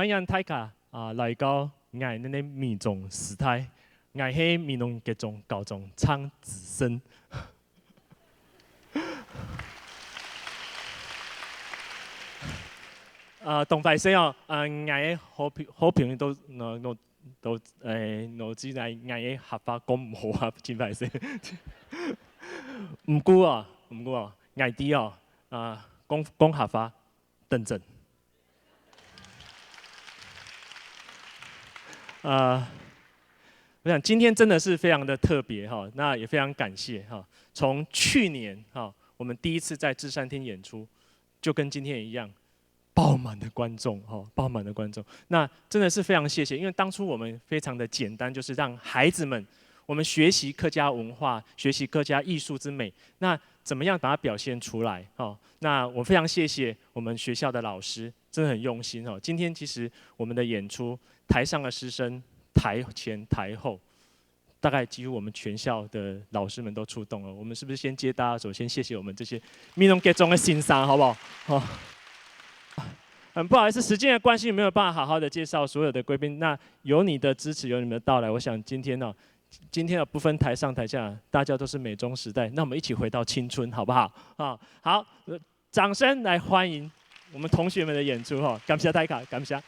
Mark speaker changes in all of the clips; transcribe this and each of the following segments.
Speaker 1: 欢迎大家来到我的闽中时代，我是闽南国中高中唱子生。同拜生哦，我的好朋友都知道我的合法講唔好啊，真歹勢。唔過啊，我哋哦講合法認真。我想今天真的是非常的特别哈，那也非常感谢哈。从去年哈，我们第一次在至善厅演出，就跟今天一样，爆满的观众哈，爆满的观众。那真的是非常谢谢，因为当初我们非常的简单，就是让孩子们我们学习客家文化，学习客家艺术之美，那怎么样把它表现出来哈？那我非常谢谢我们学校的老师，真的很用心哦。今天其实我们的演出，台上的师生。台前台后，大概几乎我们全校的老师们都出动了。我们是不是先接大家？首先谢谢我们这些闽南国中的新生，好不好？好。很不好意思，时间的关系没有办法好好的介绍所有的贵宾。那有你的支持，有你们的到来，我想今天呢不分台上台下，大家都是美中时代。那我们一起回到青春，好不好？好，掌声来欢迎我们同学们的演出哈！感谢大家，感谢。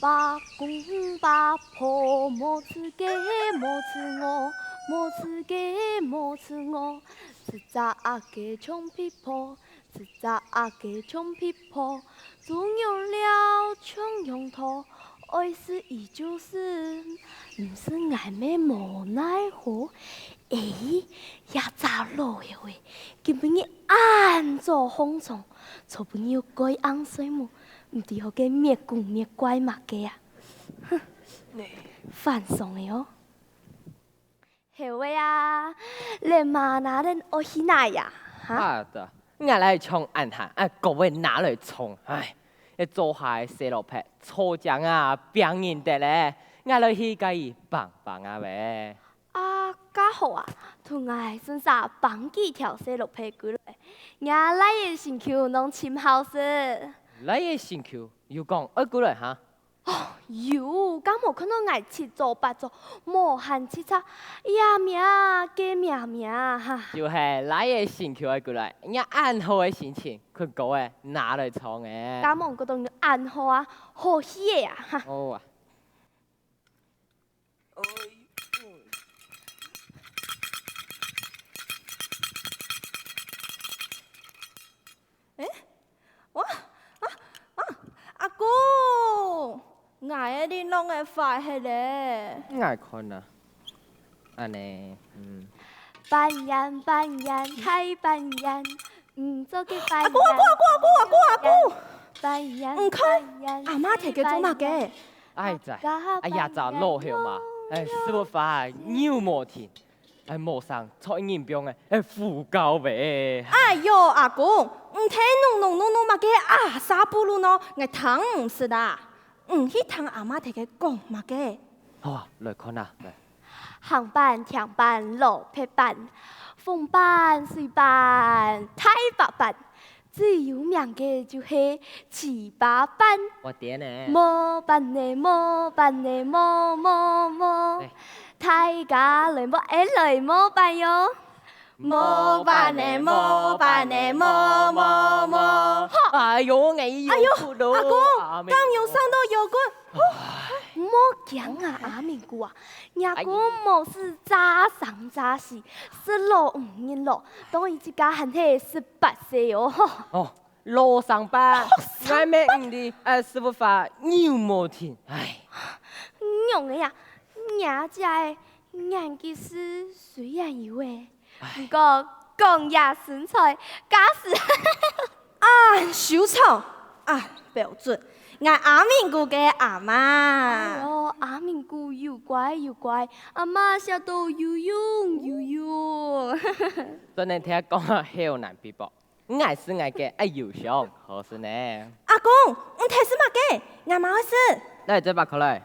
Speaker 2: 八公八婆莫吃鸡莫吃鹅，莫吃鸡莫吃鹅，吃炸鸡穷皮婆，吃炸鸡穷皮婆，猪用了穷用头，爱是依旧是，不是爱妹无奈何。也咋落的话，根本你暗做风虫，错不要改红水木。唔知好个灭古灭怪嘛个啊！哼，反送的哦。係喂啊，你妈哪能我去哪呀？
Speaker 3: 啊的，我来冲暗下，各位哪来冲？哎，一做下细路皮，搓酱啊，病人得咧，我来去介意棒棒啊喂。
Speaker 2: 啊，家好啊，同我身上绑几条细路皮过来，我来嘅身躯弄深好势。
Speaker 3: 你嘅身躯又讲过来哈？
Speaker 2: 有，敢无看到我七做八做，无限七叉，呀命加命哈。
Speaker 3: 就是你嘅身躯过来，我暗好嘅心情，佢各位哪来创嘅？
Speaker 2: 敢无嗰度暗好啊，好喜嘅呀哈。
Speaker 3: 哦啊。
Speaker 2: 阿姑，我啲弄嘅快係咧。
Speaker 3: 我看啊，安尼，
Speaker 2: 扮人睇扮人，唔做嘅扮人。
Speaker 4: 阿姑，
Speaker 2: 扮人
Speaker 4: 唔看，阿媽提嘅做乜嘅？
Speaker 3: 哎在，哎呀就落去嘛，哎师傅法牛毛田，哎毛上撮银병嘅，哎副教呗。
Speaker 4: 哎呦，阿姑，唔睇弄乜嘅啊？啥不如喏，我疼唔是啦，去聽阿媽提嘅講乜嘅？
Speaker 3: 好啊，來看啊，來。
Speaker 2: 行板、長板、落劈板、風板、水板、太白板，最有名嘅就係糍粑板。
Speaker 3: 我點呢？
Speaker 2: 冇板嘅冇板嘅冇，大家來冇來冇板喲。冇板嘅冇板嘅冇。
Speaker 3: 哎呦，哎呦，
Speaker 4: 阿姑，咁要生到有關。
Speaker 2: 莫講啊，阿明姑啊，阿姑冇是早生早死，是老5年咯，當伊一家還係18歲哦。
Speaker 3: 哦，路上班，我咩的，師傅法牛毛田，哎。
Speaker 2: 用的呀，伢家的年紀是雖然有誒，不過講也身材，假使
Speaker 4: 啊，小丑啊，標準。我阿明姑嘅阿
Speaker 2: 哎
Speaker 4: 媽。
Speaker 2: 呦，阿明姑又乖又乖，阿妈笑到又勇又勇。
Speaker 3: 昨天听讲啊，好难比啵。我是我嘅爱优秀，好是呢。
Speaker 4: 阿公，唔睇是乜嘅？我冇事。
Speaker 3: 来这把过来，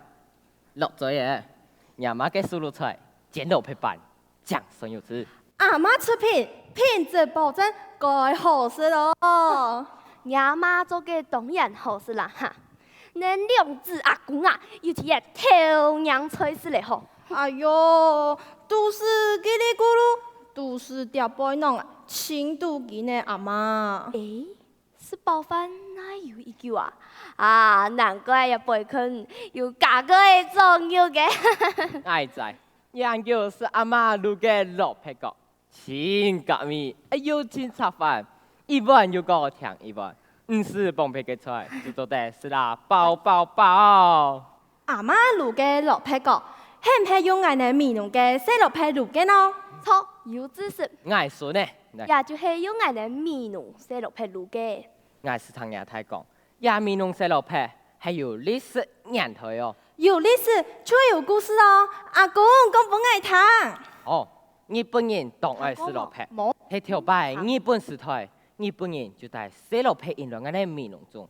Speaker 3: 落嘴耶。亚妈嘅输入出来，煎肉配饭，酱酸有汁。
Speaker 4: 阿媽出品，品質保證，該好事咯。
Speaker 2: 阿妈做嘅當然好事啦哈，恁兩隻阿公啊，尤其係頭樣菜事嚟好。
Speaker 4: 哎呦，都是嘰里咕嚕，都是掉背囊啊，輕度見呢阿媽。
Speaker 2: 誒，食飽飯哪有一句啊？啊，難怪也背坑有價個嘅重要嘅。
Speaker 3: 愛在，研究是阿媽錄嘅老配角，真革命，又真插飯，一半又講聽一半，唔是幫配嘅出來，就做得是啦，爆爆爆！
Speaker 4: 阿媽錄嘅落皮角，係唔係用我哋面農嘅細落皮錄嘅呢？
Speaker 2: 錯，有知識，
Speaker 3: 愛說呢，
Speaker 2: 也就係用我哋面農寫落去錄嘅。
Speaker 3: 愛是聽亞太講，亞面農細路皮係有歷史年頭哦。
Speaker 4: 有歷史，就有故事哦。阿公講俾我聽。
Speaker 3: 哦，日本人當愛細路皮，
Speaker 4: 冇。
Speaker 3: 係條拜日本時代，日本人就帶細路皮引入我哋面農中，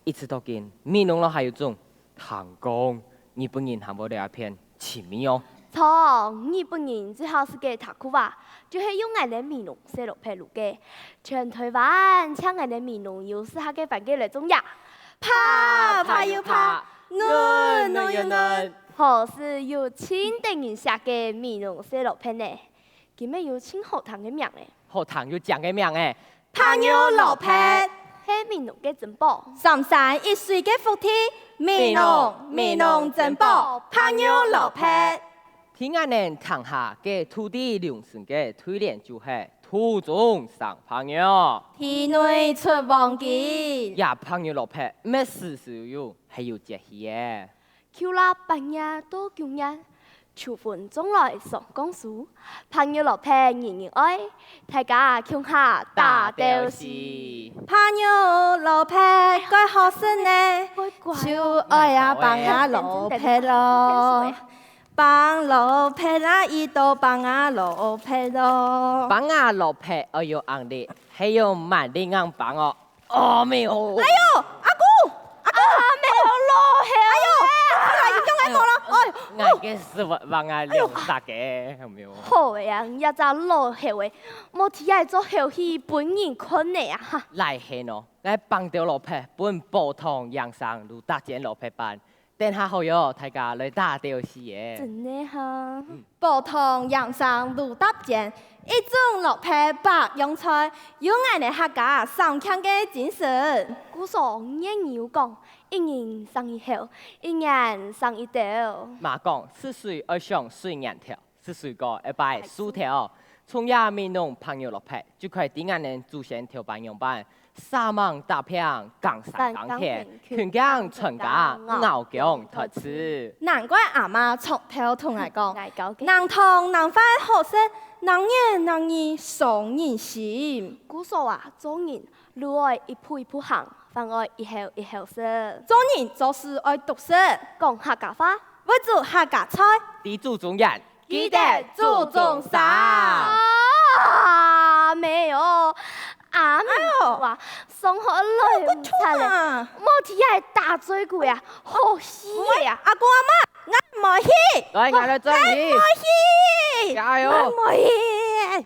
Speaker 3: 一直到今面農咯還有種唐宮，日本人還冇了一片奇妙哦。
Speaker 2: 錯，日本人最好是嘅塔庫話，就係用我哋面農寫落去錄嘅。全台灣請我哋面農有時下嘅環境嚟種呀，
Speaker 4: 怕又怕，
Speaker 3: 嫩又嫩。
Speaker 2: 何是有清定人寫嘅面農寫落去呢？佢咩有清好聽嘅名咧？
Speaker 3: 後堂有講嘅名誒，
Speaker 4: 朋友落皮，
Speaker 2: 係面農嘅珍寶。
Speaker 4: 31歲嘅福氣，面農珍寶，朋友落皮。
Speaker 3: 天安人躺下嘅土地良心嘅推練就係土中生朋友。
Speaker 4: 體內出旺季，
Speaker 3: 也朋友落皮，咩事事有，係有節氣嘅。
Speaker 2: 求啦半夜多叫人，求婚總來上公書，朋友落皮人人愛，大家共下大吊事。
Speaker 4: 朋友落皮該好事呢，就愛呀幫呀落皮咯。幫落皮啦，一到幫啊落皮咯。
Speaker 3: 幫啊落皮，我有硬力，係有萬力硬幫哦。哦，沒有。
Speaker 4: 哎呦，阿姑，沒有落皮。哎呦，係咁樣講啦。哎，
Speaker 3: 我嘅是幫啊兩殺嘅，係咪有？
Speaker 2: 好呀，一隻老後嘅，冇睇係做後戲本人看你啊哈。
Speaker 3: 來係喏，來幫到落皮，本普通養生如搭建落皮班。等下好友，大家來打吊事嘅。
Speaker 2: 真的哈。
Speaker 4: 普通養生路搭建，一種落皮白用菜，有我哋客家上腔嘅精神。
Speaker 2: 古上人有講，一人生一口，一人生一刀。
Speaker 3: 嘛講，是水要上水眼條，是水個一擺薯條。從亞面農朋友落皮，就可以點眼人祖先條班用班。沙網打平，江山港田，全江春家，牛強突刺。
Speaker 4: 難怪阿媽從頭同我講，
Speaker 2: 愛搞嘅。
Speaker 4: 能湯能飯好食，能言能義爽人心。
Speaker 2: 古說啊，做人路愛一步一步行，反愛一口一口食。
Speaker 4: 做人做事愛讀書，
Speaker 2: 講客家話，
Speaker 4: 會做客家菜，
Speaker 3: 地主中人，
Speaker 4: 記得注重啥？
Speaker 2: 啊，沒有。啊！話送學來唔出嚟，
Speaker 4: 啊！
Speaker 2: 冇睇係大嘴骨呀，好死呀！
Speaker 4: 阿公阿媽，我唔去，
Speaker 3: 來我來追你，
Speaker 4: 去，
Speaker 3: 加油！
Speaker 4: 我唔去。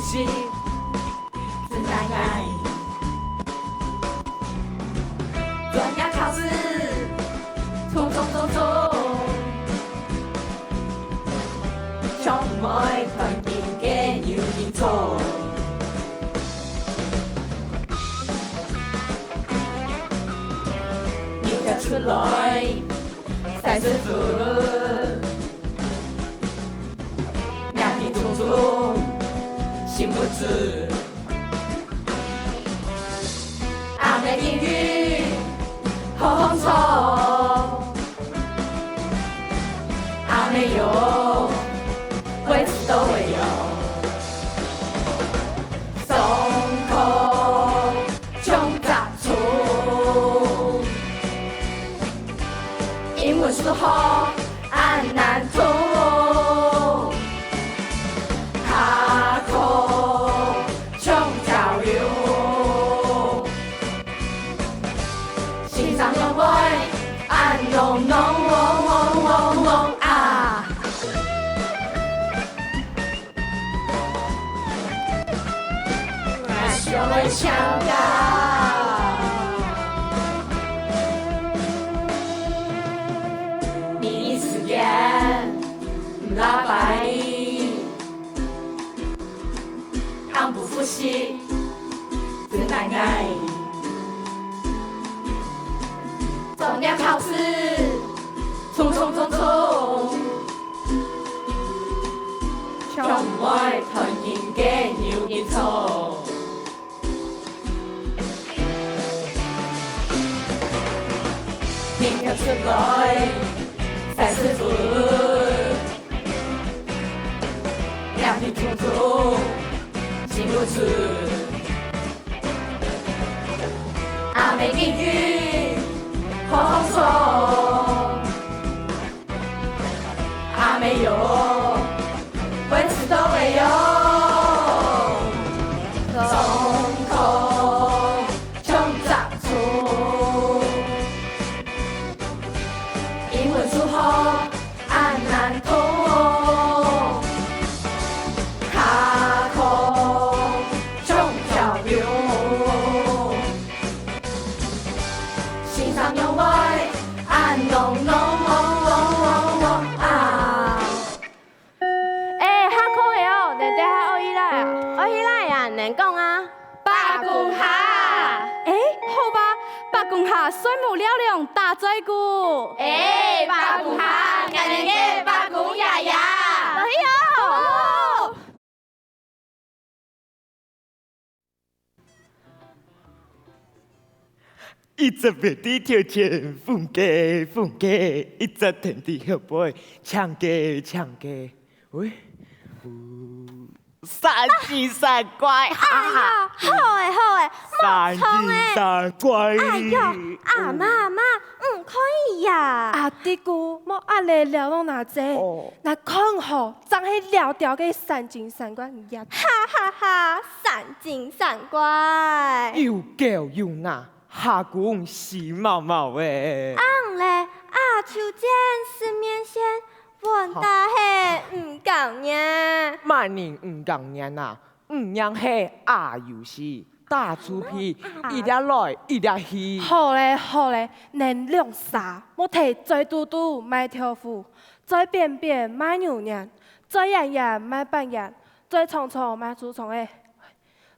Speaker 5: 心真难挨。专业考试，匆匆匆匆，来，赛事福，两地种种，心不知。阿妹英语，红红葱，阿妹有，为此都会有。松口穷杂处，英文书好按难读，下口穷交流，欣赏用味按浓浓啊。学会唱歌，你是眼拉白，昂不复习，真难挨。重要考试，冲，从外团应该牛一头。明天出来，赛事福，两地种种，心不知。阿妹英语，红红葱，阿妹有，为此都会有。松口穷杂处。英文书好按难读，下口穷交流，欣赏用味按浓啊。
Speaker 4: 下课的哦，能带下学起来啊，学起来呀，能讲啊。
Speaker 5: 八公下，
Speaker 4: 好吧，八公下水木了了大嘴鼓。
Speaker 5: 八公下，俺们嘅八公爷爷。
Speaker 4: 哎呀！
Speaker 6: 一只白地跳前，凤鸡，一只田地后背，唱鸡，喂，三只三乖，哈哈，
Speaker 4: 好诶，
Speaker 6: 三只三乖。
Speaker 4: 哎呦，阿妈，唔可以呀！
Speaker 7: 阿弟姑莫阿来了拢哪济？那看好，真系了掉嘅三斤三关一。
Speaker 4: 哈，三精三怪。
Speaker 3: 又叫又硬，下官是毛毛诶。
Speaker 4: 昂嘞，阿秋见市面线，问大嘿唔讲呢。
Speaker 3: 万年唔讲年呐，唔样系阿游戏。大猪皮，一点来一点去。
Speaker 7: 好嘞，能量啥？我睇最嘟嘟买条裤，最便便买牛娘，最圆买板圆，最长买竹虫诶。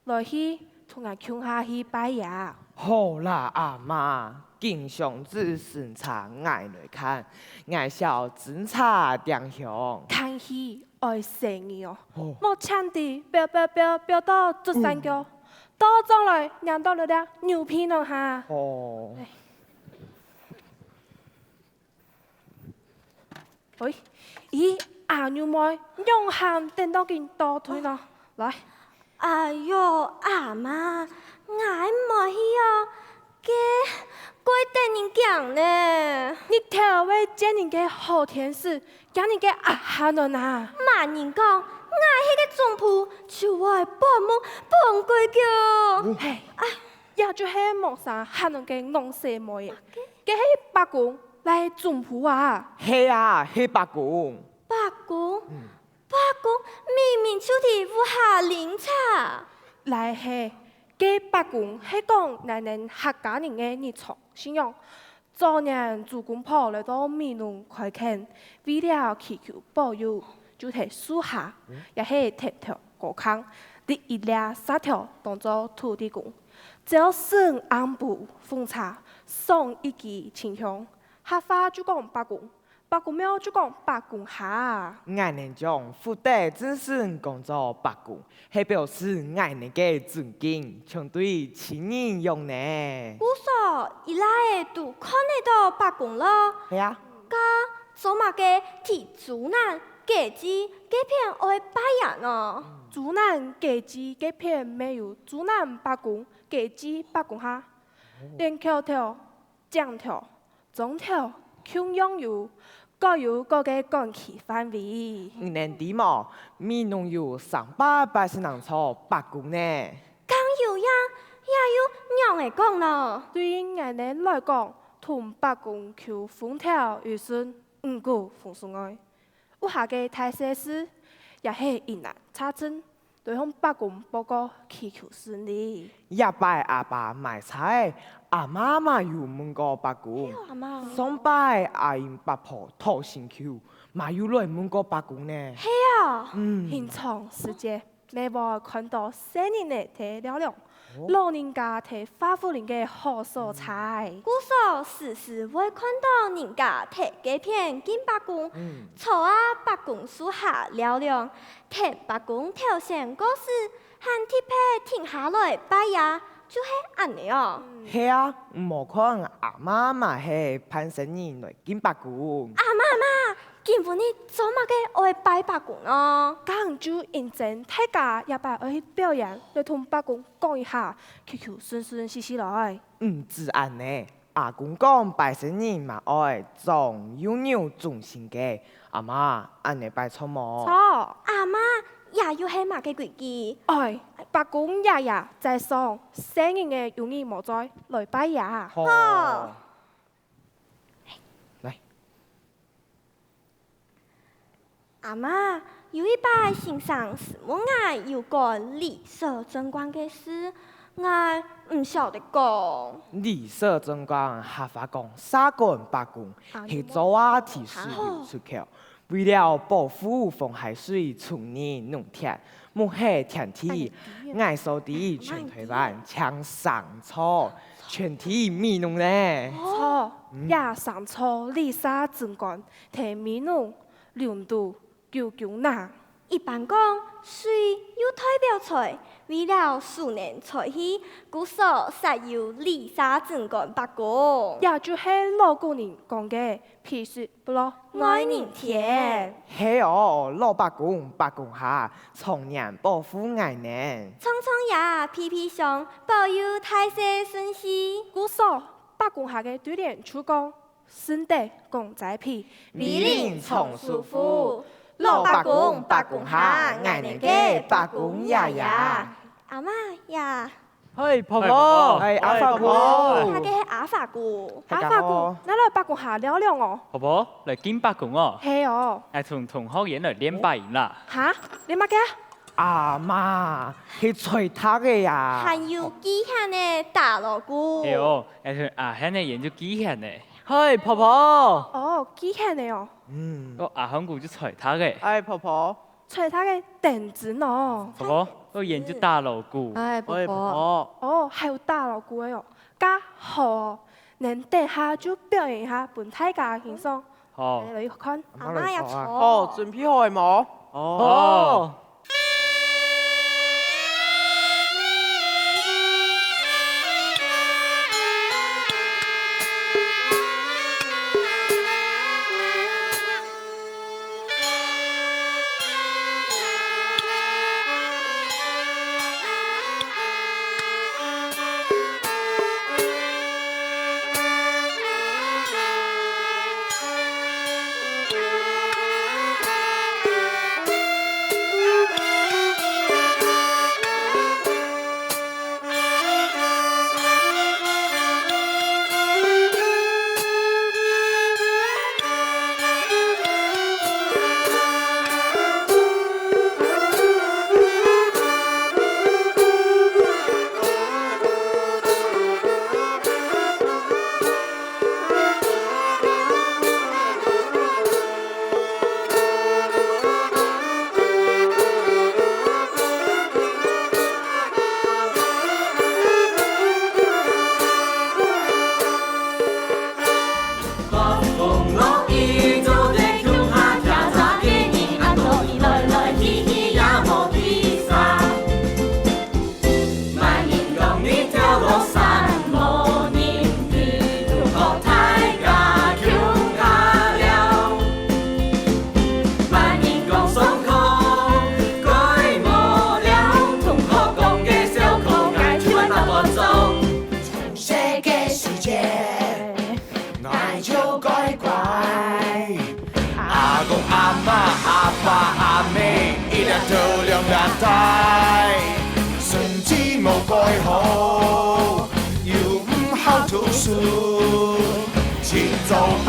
Speaker 7: 来去同人穷下去拜呀。
Speaker 3: 好啦，阿妈，经常子审查爱来看，爱小侦查点香。
Speaker 7: 看戏爱生意哦，我抢地飙到竹山桥。到中来，让到了了牛皮了哈。
Speaker 3: 哦。
Speaker 7: 喂，咦，阿牛妹，用喊等到件倒退了，来。
Speaker 4: 哎哟，阿妈，我冇去哦，过等人讲呢。
Speaker 7: 你调位见人嘅好天使，叫人嘅阿喊了呐。
Speaker 4: 骂人讲。我迄个总铺就我的半梦半鬼叫，
Speaker 7: 嘿，也就迄毛衫喊人嘅弄死妹嘅，嘅迄八公来总铺啊。
Speaker 3: 系啊，系八公。
Speaker 4: 八公，明明就是乌下林茶。
Speaker 7: 来嘿，嘅八公係講男人客家人嘅日常信仰。昨年做公婆嚟到美濃開墾，為了祈求保佑。就喺樹下，也係貼條果坑，啲一粒沙條當做土地公，只要生安布奉茶，送一支清香，客话就讲八公，八公庙就讲八公下。
Speaker 6: 俺能将福德子孙讲作八公，系表示俺能嘅尊敬，相对亲人用呢。
Speaker 4: 姑嫂一来都看得到八公咯。
Speaker 6: 系啊，
Speaker 4: 噶做嘛嘅提主男嫁子这片爱拜人哦。
Speaker 7: 主男嫁子这片没有主男八公，嫁子八公下，连口条、酱条、中条、穷样有。各有各嘅讲起范围。
Speaker 6: 你能知冇？咪农有380人错八公呢。
Speaker 4: 刚有呀，也有娘嚟讲咯。
Speaker 7: 对于俺哋来讲，同八公求风调雨顺，唔过风顺爱。有下嘅大细事，也系疑难查证，对向八公报告祈求顺利。
Speaker 6: 一拜阿爸买菜，阿妈嘛有问过八公。
Speaker 4: 阿妈，
Speaker 6: 上拜阿因八婆讨新球，嘛有来问过八公呢。
Speaker 4: 系啊，
Speaker 7: 平常时节，每晚看到生人嘅睇了了，老人家睇花富林嘅好蔬菜。
Speaker 4: 姑嫂时时会看到人家摕几片金八公，坐啊八公树下聊聊，摕八公头上故事，喊铁皮停下来拜呀，就是安尼哦。
Speaker 6: 系啊，莫看阿妈嘛系潘生人来见八公。
Speaker 4: 阿妈，今晡日做乜嘅爱拜八公哦？
Speaker 7: 咁就認證大家也把愛去表演，來同八公講一下，求求順順利利來。
Speaker 6: 自然呢。阿公讲拜生人嘛爱种有牛种性嘅，阿妈安尼拜错冇？
Speaker 7: 錯，
Speaker 4: 阿媽也要係乜嘅規矩？
Speaker 7: 哎，八公爺爺在上，生人嘅有義無在，來拜爺。
Speaker 6: 好。来，
Speaker 4: 阿媽有一擺欣賞是問我有個理所尊貴嘅事，我唔曉得講。
Speaker 6: 理所尊貴合法講三個人八公，係做啊提示流出口。為了保護風海水、村人農田，木係天體，愛掃地全台灣搶上錯，全體美濃呢。
Speaker 7: 錯，也上錯理沙正幹，提美濃兩度99難。
Speaker 4: 一般講，水有代表財，為了數年財氣，故所實有理沙正幹八公。
Speaker 7: 也就係老古人講嘅，皮說不落愛人田。
Speaker 6: 係哦，老八公八公下，從年保護愛人。
Speaker 4: 匆匆也皮皮上，保佑大勢順遂。
Speaker 7: 古所八公下嘅對聯出講，順德公仔皮，
Speaker 6: 美麗從舒服。老八公八公下，愛人嘅八公爺爺。
Speaker 4: 阿媽呀，
Speaker 3: 嘿，婆
Speaker 1: 婆
Speaker 3: 婆，
Speaker 6: 係阿發婆。
Speaker 4: 他嘅係阿發姑。
Speaker 7: 阿發姑，咱來八公下聊聊哦。
Speaker 8: 婆婆嚟見八公哦，
Speaker 7: 係哦。
Speaker 8: 係同同學爺嚟練拜年啦。
Speaker 7: 嚇？你乜嘅？
Speaker 6: 阿媽係隨他嘅呀。
Speaker 4: 還有機械嘅大鑼鼓。
Speaker 8: 係哦，係同阿響嘅研究機械呢，
Speaker 3: 嘿，婆婆，
Speaker 7: 哦，機械嘅哦。
Speaker 8: 個阿響估就隨他嘅。
Speaker 3: 哎，婆婆，
Speaker 7: 吹他嘅電子呢？
Speaker 8: 婆婆個研究大鑼鼓。
Speaker 3: 哎，婆
Speaker 7: 哦
Speaker 3: 婆，
Speaker 7: 還有大鑼鼓嘅哦。加好哦，能等下就表演一下，本大家欣賞。
Speaker 8: 好。
Speaker 7: 你嚟看。
Speaker 4: 阿媽也錯。
Speaker 3: 哦，準備好冇？
Speaker 8: 哦。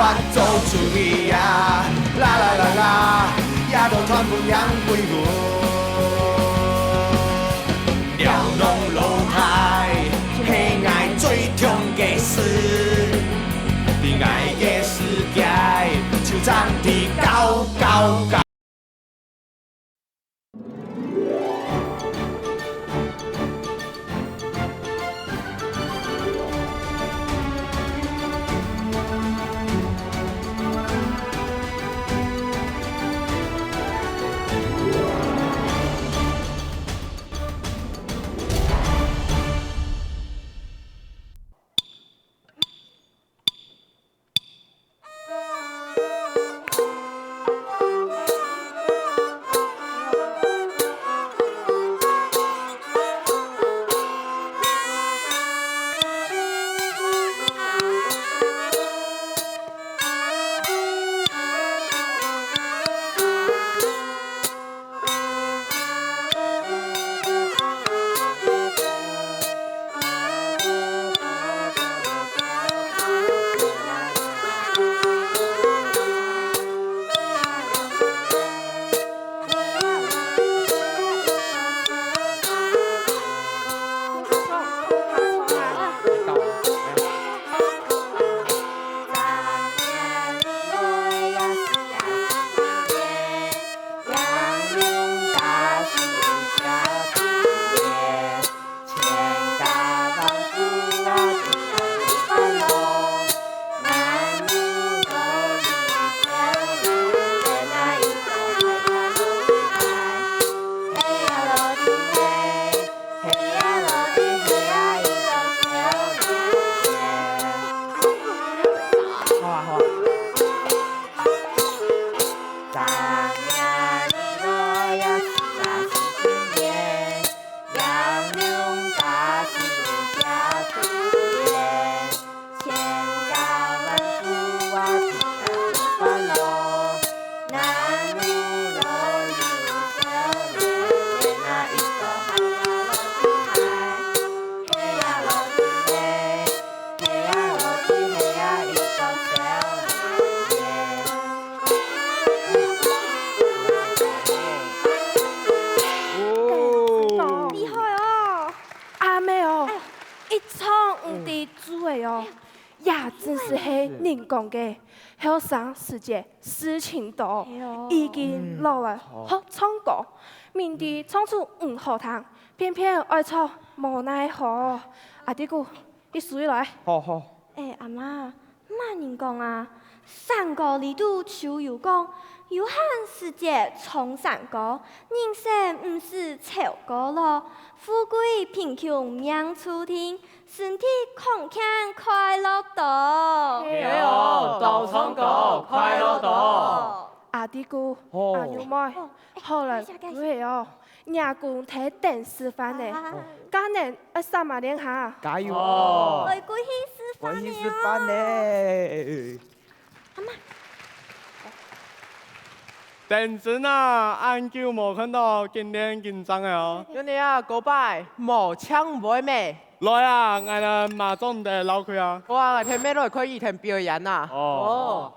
Speaker 9: 法走出去呀！啦啦啦啦，也都全部让归我。撩动路牌，是爱最痛的事。恋爱的世界，就像地高高高。
Speaker 7: 人讲嘅，后生世界事情多，已经老了学唱歌，明知唱出唔好听，偏偏爱唱，无奈何。阿弟姑，你数来。
Speaker 6: 好。
Speaker 4: 阿妈，乜人讲啊？山歌里度秋有讲，有限世界唱山歌，人生唔是唱歌咯。富贵贫穷命注定，身体康健快乐多。
Speaker 3: 嘿哦，都唱歌快乐多。
Speaker 7: 阿弟姑，阿牛妹，好了，对哦，nhà cùng thế đèn sư phạm này, cá nền ở sao mà đen hả?
Speaker 6: Cá yêu.
Speaker 4: Ôi, cô hi sư phạm này.
Speaker 6: Cô hi sư phạm này.
Speaker 10: 电视啊，俺久无看到今天紧张的哦。
Speaker 6: 今日啊，过拜无抢无咩？
Speaker 10: 来啊，俺的马总的老开啊。
Speaker 6: 哇，听咩来可以听表演啊？
Speaker 10: 哦。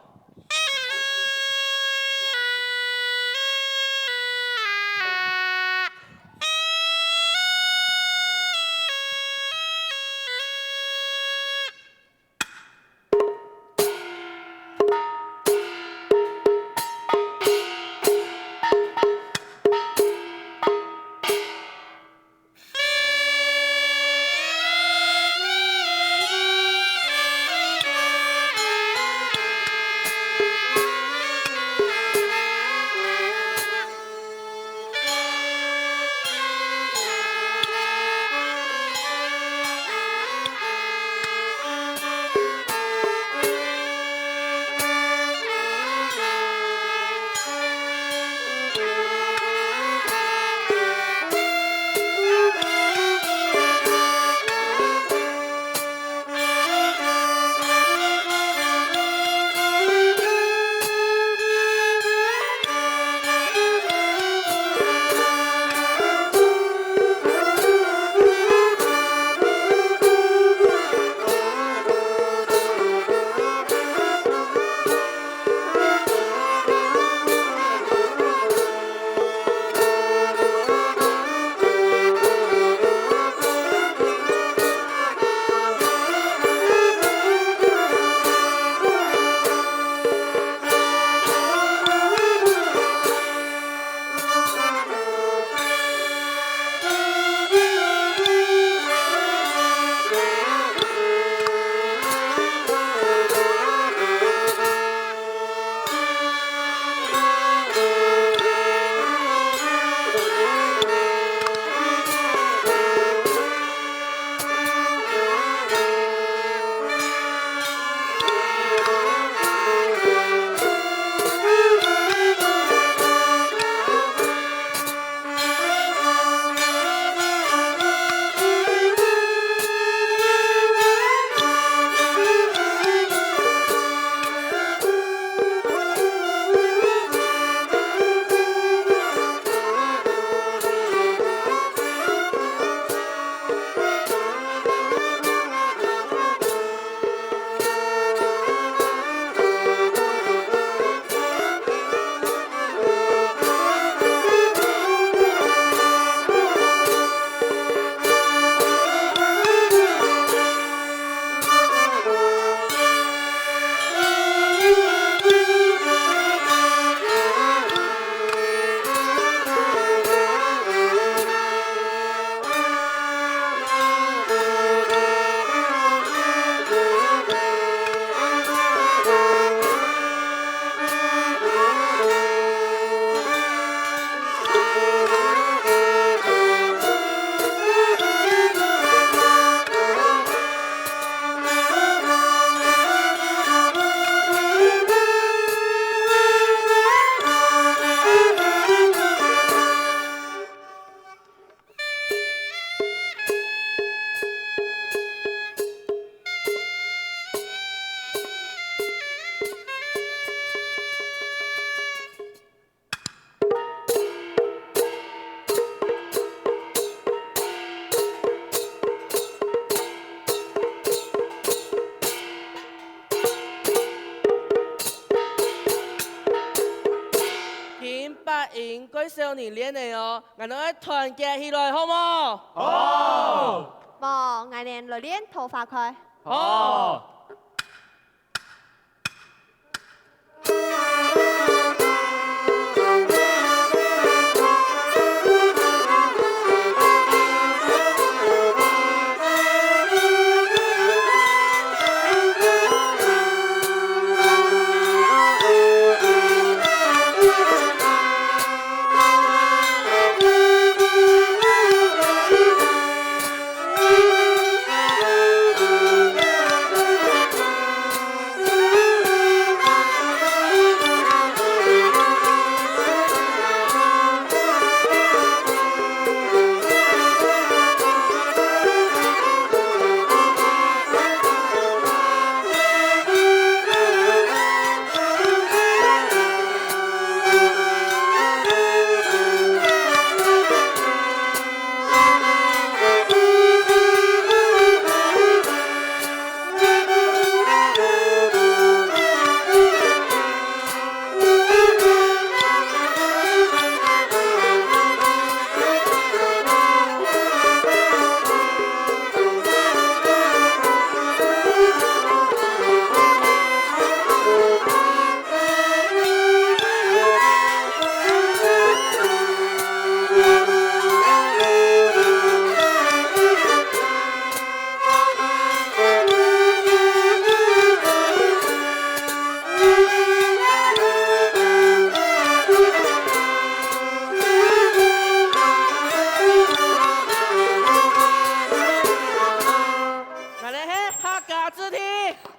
Speaker 11: 零八营改少年练的哦，我哋团结起来，好冇？
Speaker 10: 好。
Speaker 2: 无，我哋来练头发开。
Speaker 10: 好。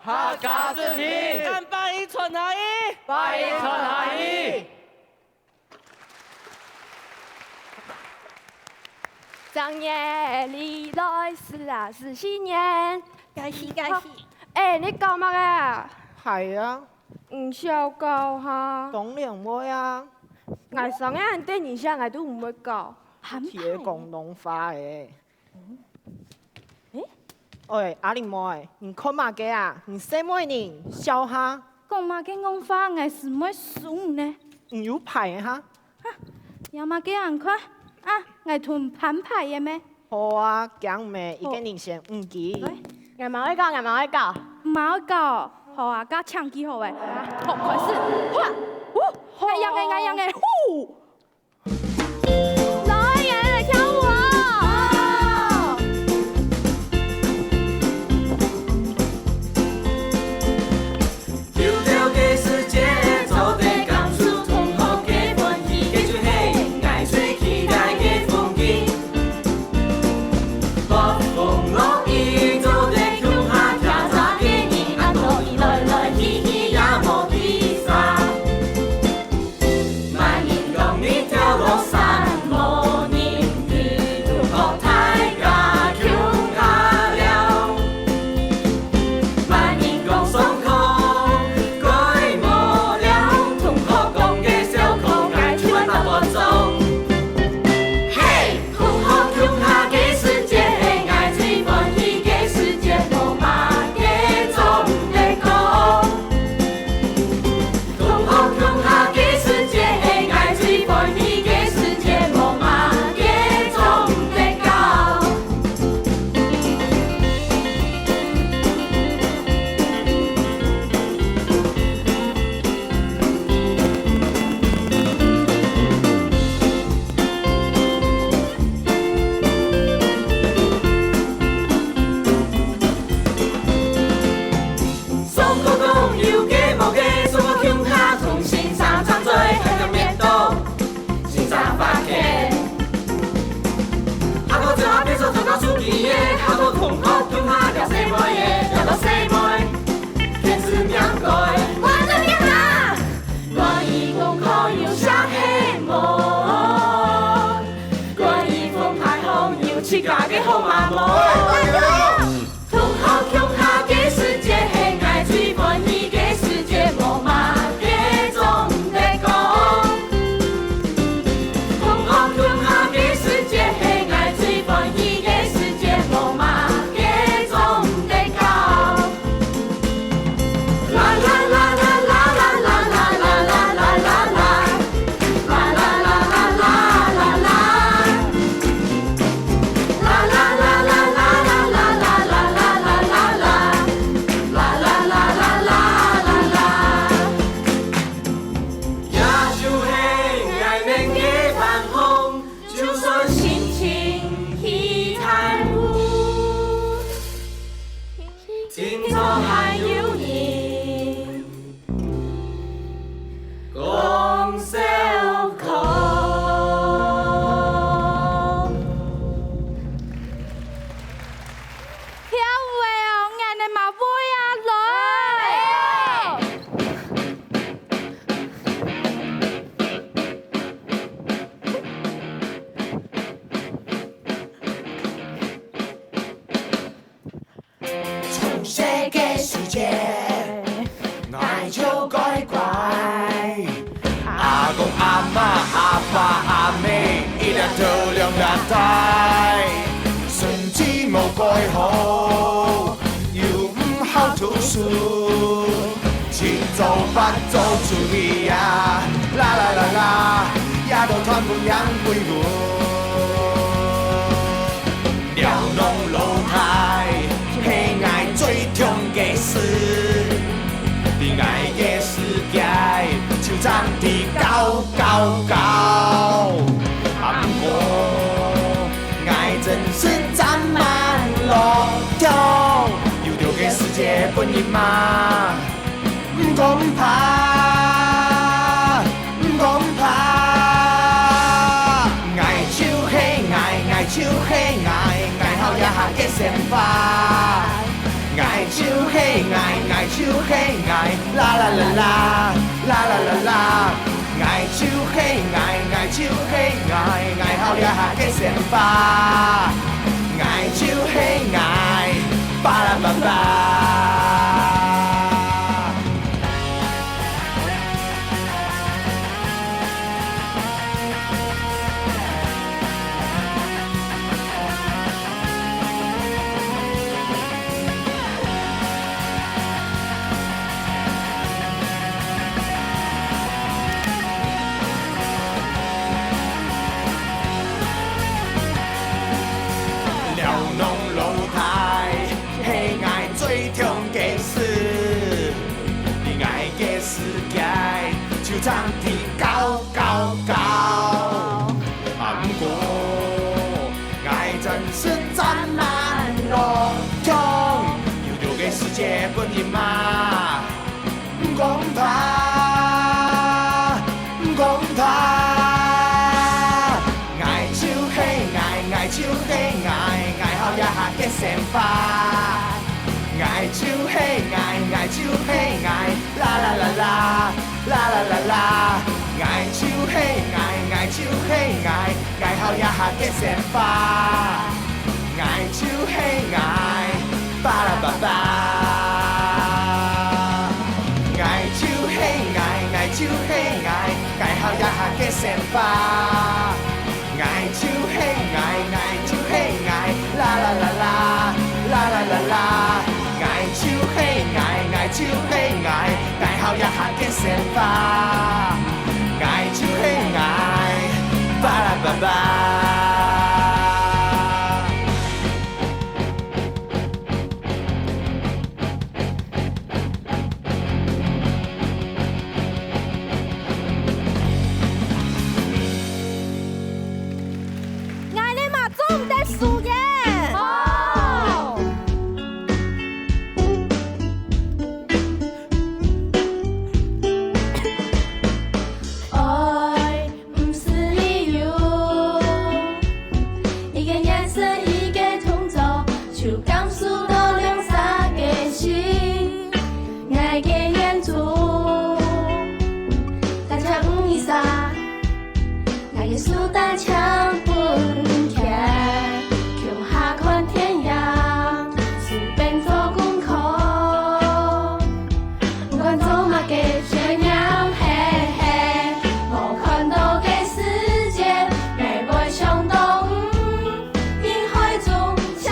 Speaker 11: 客家字体，干八一传下一，
Speaker 8: 八一传下一。
Speaker 2: 正月里来是啊是新年，
Speaker 4: 恭喜恭喜！
Speaker 7: 哎，你搞乜嘅？
Speaker 6: 係啊，
Speaker 7: 唔少搞哈。
Speaker 6: 當然會啊，
Speaker 7: 我上一人對你相，我都唔會搞。
Speaker 6: 鐵廣東話嘅。喂，阿玲妹，你看嘛嘅啊？你什麼人？笑下。
Speaker 4: 講嘛嘅講法，我是乜送呢？
Speaker 6: 你有牌哈？
Speaker 4: 有嘛嘅人看啊？我同盤牌嘅咩？
Speaker 6: 好啊，講咩？一個人先5支。
Speaker 2: 我冇去搞，我冇去搞。
Speaker 4: 冇搞，好啊，加搶幾號誒？好，開始。哇！係樣嘅，係樣嘅，呼！
Speaker 2: 來人嚟跳舞啊！
Speaker 9: 跳跳嘅世界，做地感觸同學嘅歡喜，記住係愛最期待嘅風景。暴風落雨，做地向下跳扎嘅你，阿多伊來來嘻嘻也冇地沙。萬年共你跳落山，無年地都學大家向下了。萬年共上課。世界嘅好麻木，同學向下嘅世界係愛最歡喜嘅世界，無嘛嘅總得講。同學向下嘅世界係愛最歡喜嘅世界，無嘛嘅總得講。啦啦啦啦啦啦啦啦啦啦啦啦啦。事，七做八做出去啊，啦啦啦啦，也都传不扬归路。了拢露台，喜爱最痛的事，恋爱的世界，就像地高高高。啊不过，爱真是站满路中，有着个世界本应嘛，不公怕，不公怕。爱就嘿爱，爱就嘿爱，爱好也下个先发。爱就嘿爱，爱就嘿爱，啦啦啦啦，啦啦啦啦。爱就嘿爱，爱就嘿爱，爱好也下个先发。爱就嘿爱，巴拉巴巴。就像地高高高，啊不过爱真是站满路中，有着个世界本应嘛，不公怕，不公怕。爱就嘿爱，爱就嘿爱，爱好也下个先发。爱就嘿爱，爱就嘿爱，啦啦啦啦。啦啦啦啦，爱就嘿爱，爱就嘿爱，爱好也下个先发。爱就嘿爱，巴拉巴巴。爱就嘿爱，爱就嘿爱，爱好也下个先发。爱就嘿爱，爱就嘿爱，啦啦啦啦，啦啦啦啦。爱就嘿爱，爱就嘿爱，爱好也下个先发。爱就嘿爱，巴拉巴巴。
Speaker 4: 爱你嘛总得输耶！
Speaker 5: 树大枪本起，向下看天涯，是变做功课，不管做嘛个这样嘿嘿，我看到的世界每袂相同，因海中相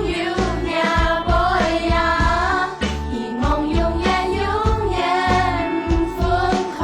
Speaker 5: 遇也不一样，希望永远永远分开。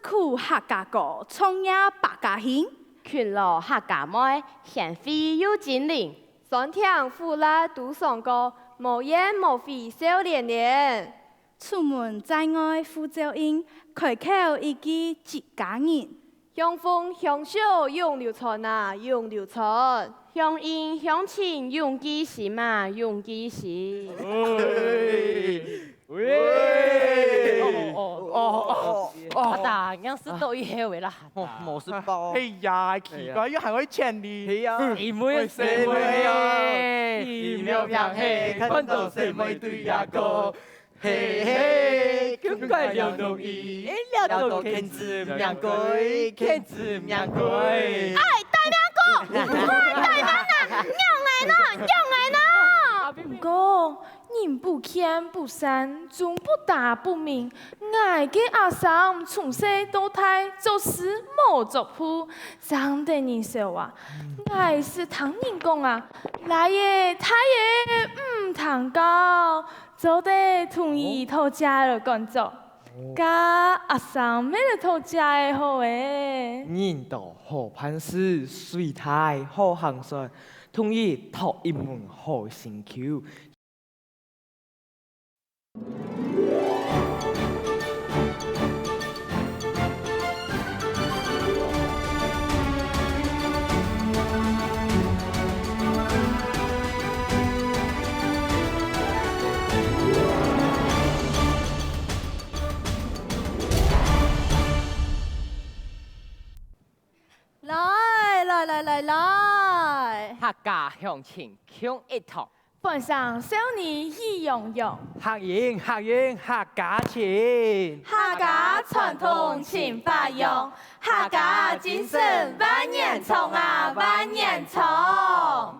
Speaker 4: 苦客家歌，创业百家兴。
Speaker 2: 群落客家妹，贤惠又精灵。
Speaker 7: 酸甜苦辣都尝过，无烟无灰少年年。
Speaker 4: 出门在外呼照应，开口一句一家人。
Speaker 7: 香风香笑永流传啊，永流传。
Speaker 2: 乡音乡情永记心啊，永记心。
Speaker 3: 阿达，硬是都要为啦。
Speaker 6: 冇事包。
Speaker 10: 哎呀，奇怪，又係可以請你。
Speaker 6: 係啊。
Speaker 3: 妹妹
Speaker 10: 社會啊，奇妙遊戲，看到社妹對呀個。嘿嘿，更快了容易，了到天子命貴，天子命貴。
Speaker 2: 哎，大命哥，我大班啊，用来呢。
Speaker 7: 不过，人不见不散，终不大不明。我嘅阿嬸從細到大做事冇作譜，真得人笑啊！我是聽人講啊，來耶，他也唔談高，做得同意頭家了工作。家阿嬸咩嚟頭家嘅好誒？
Speaker 6: 人道好辦事，水態好行算，同意學一門好成就。
Speaker 4: 來，
Speaker 3: 客家鄉情強一套，
Speaker 7: 本上少年意洋洋，
Speaker 6: 客家情，
Speaker 7: 客家傳統情發揚，客家精神萬年長啊，萬年長。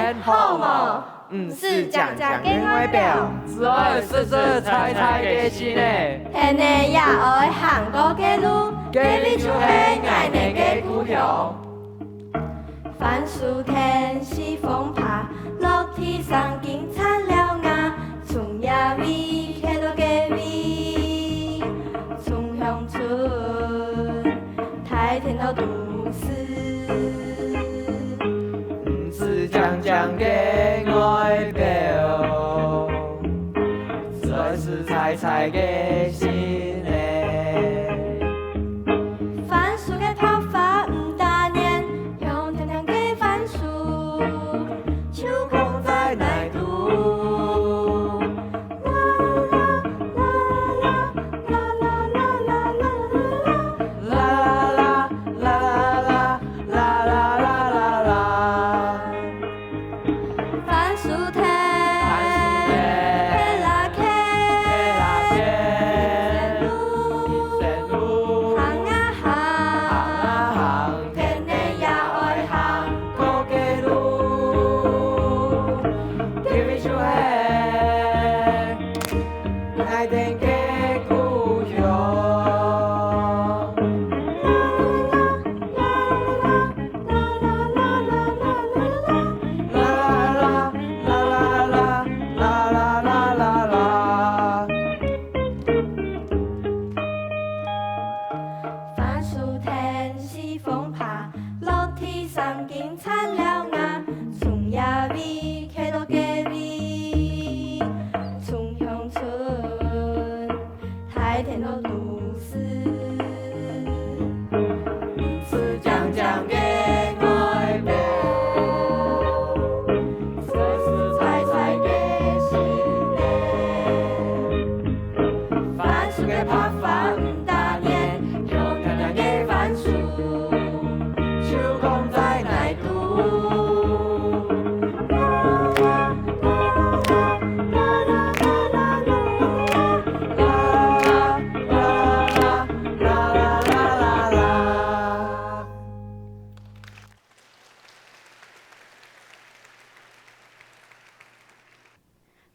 Speaker 10: 天好吗？
Speaker 4: 不是讲讲嘅外表，
Speaker 10: 只爱色色彩彩嘅心呢。
Speaker 4: 天呢也爱行过嘅路，嘅你就系爱你嘅故乡。番薯田是风爬，落地上经产了芽，葱也味看到嘅味，葱乡村太田到都市。
Speaker 10: 是讲讲嘅外表，才是彩彩嘅心嘞。
Speaker 4: 番薯嘅泡法唔大年，香甜甜嘅番薯，秋空在内度。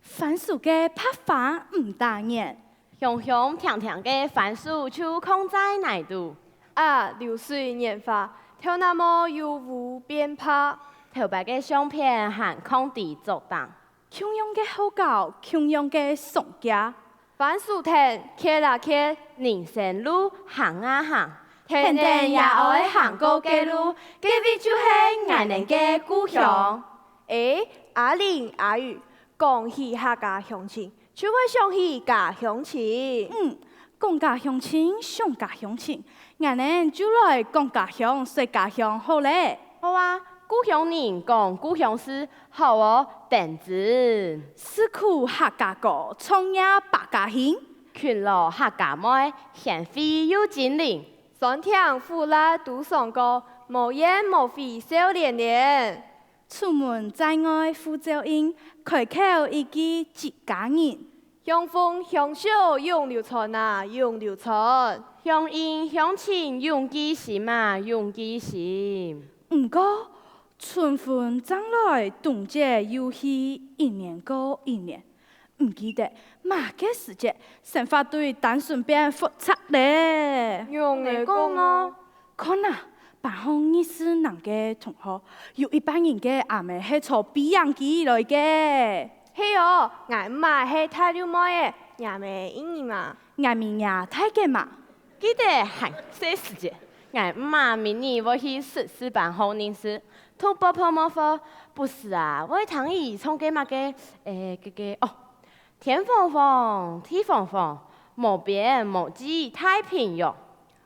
Speaker 12: 番薯嘅拍法唔大眼，
Speaker 2: 香香甜甜嘅番薯就控在内度。
Speaker 7: 啊，流水年华，跳那么有无变化。
Speaker 2: 头白嘅相片含空地作档，
Speaker 12: 穷用嘅好教，穷用嘅送家。
Speaker 7: 番薯田开啦开，
Speaker 2: 人生路行啊行，
Speaker 7: 天天也爱行过嘅路，嗰位就系爱人嘅故乡。阿玲阿宇。讲起客家乡亲，就会想起家乡情。
Speaker 12: 讲家乡情，想家乡情，俺们就来讲家乡，说家乡好嘞。
Speaker 2: 好啊，故乡人讲故乡事，好哦，等子。
Speaker 12: 思苦客家歌，创业百家兴。
Speaker 2: 群落客家妹，贤惠又精灵。
Speaker 7: 酸甜苦辣都尝过，无烟无灰笑脸脸。
Speaker 12: 出门在外呼照应，开口一句一家人。
Speaker 7: 乡风乡笑永流传啊，永流传。
Speaker 2: 乡音乡情永记心啊，永记心。
Speaker 12: 不过春分将来，冬节又是一年过一年，唔记得哪个时节生活对单纯变复杂咧。
Speaker 7: 用嚟讲啊，
Speaker 12: 看啊！办好意思人嘅同學，有一班人嘅阿妹係從比洋機來嘅。
Speaker 7: 係哦，我唔係係太了妹嘅，阿妹英語嘛。
Speaker 12: 阿妹呀，太嘅嘛。
Speaker 2: 記得係這時節，我唔係明年我去實施辦好人事，土包泡沫貨，不是啊，我同意從嘅嘛嘅天鳳鳳，地鳳鳳，無邊無際太平洋。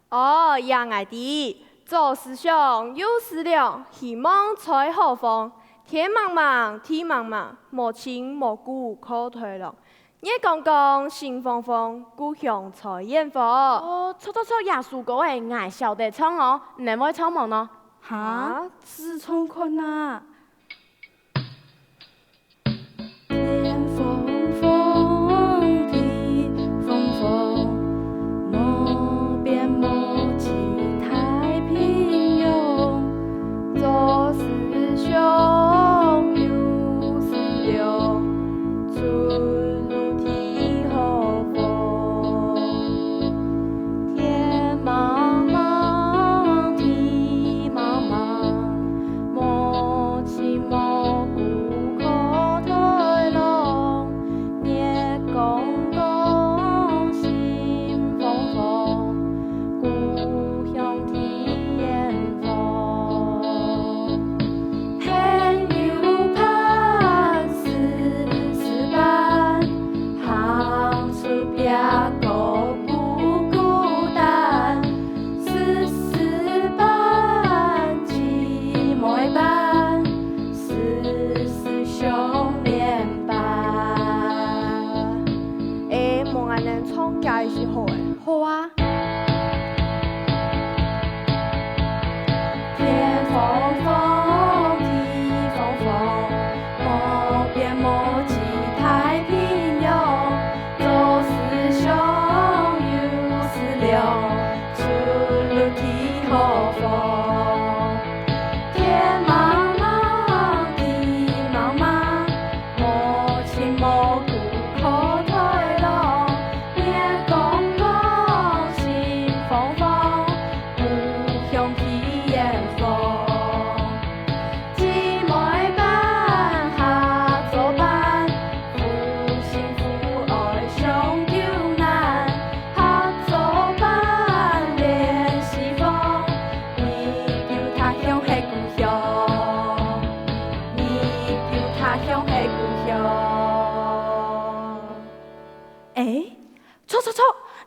Speaker 7: 哦，讓我哋。做思想有思量，希望在何方？天茫茫，地茫茫，無親無故可退郎。夜剛剛，心慌慌，故鄉在遠方。
Speaker 2: 哦，錯，耶穌歌誒，我曉得唱哦，你會唱冇呢？
Speaker 12: 哈，自從困啊！天風風，地風風，無邊無際。做思想有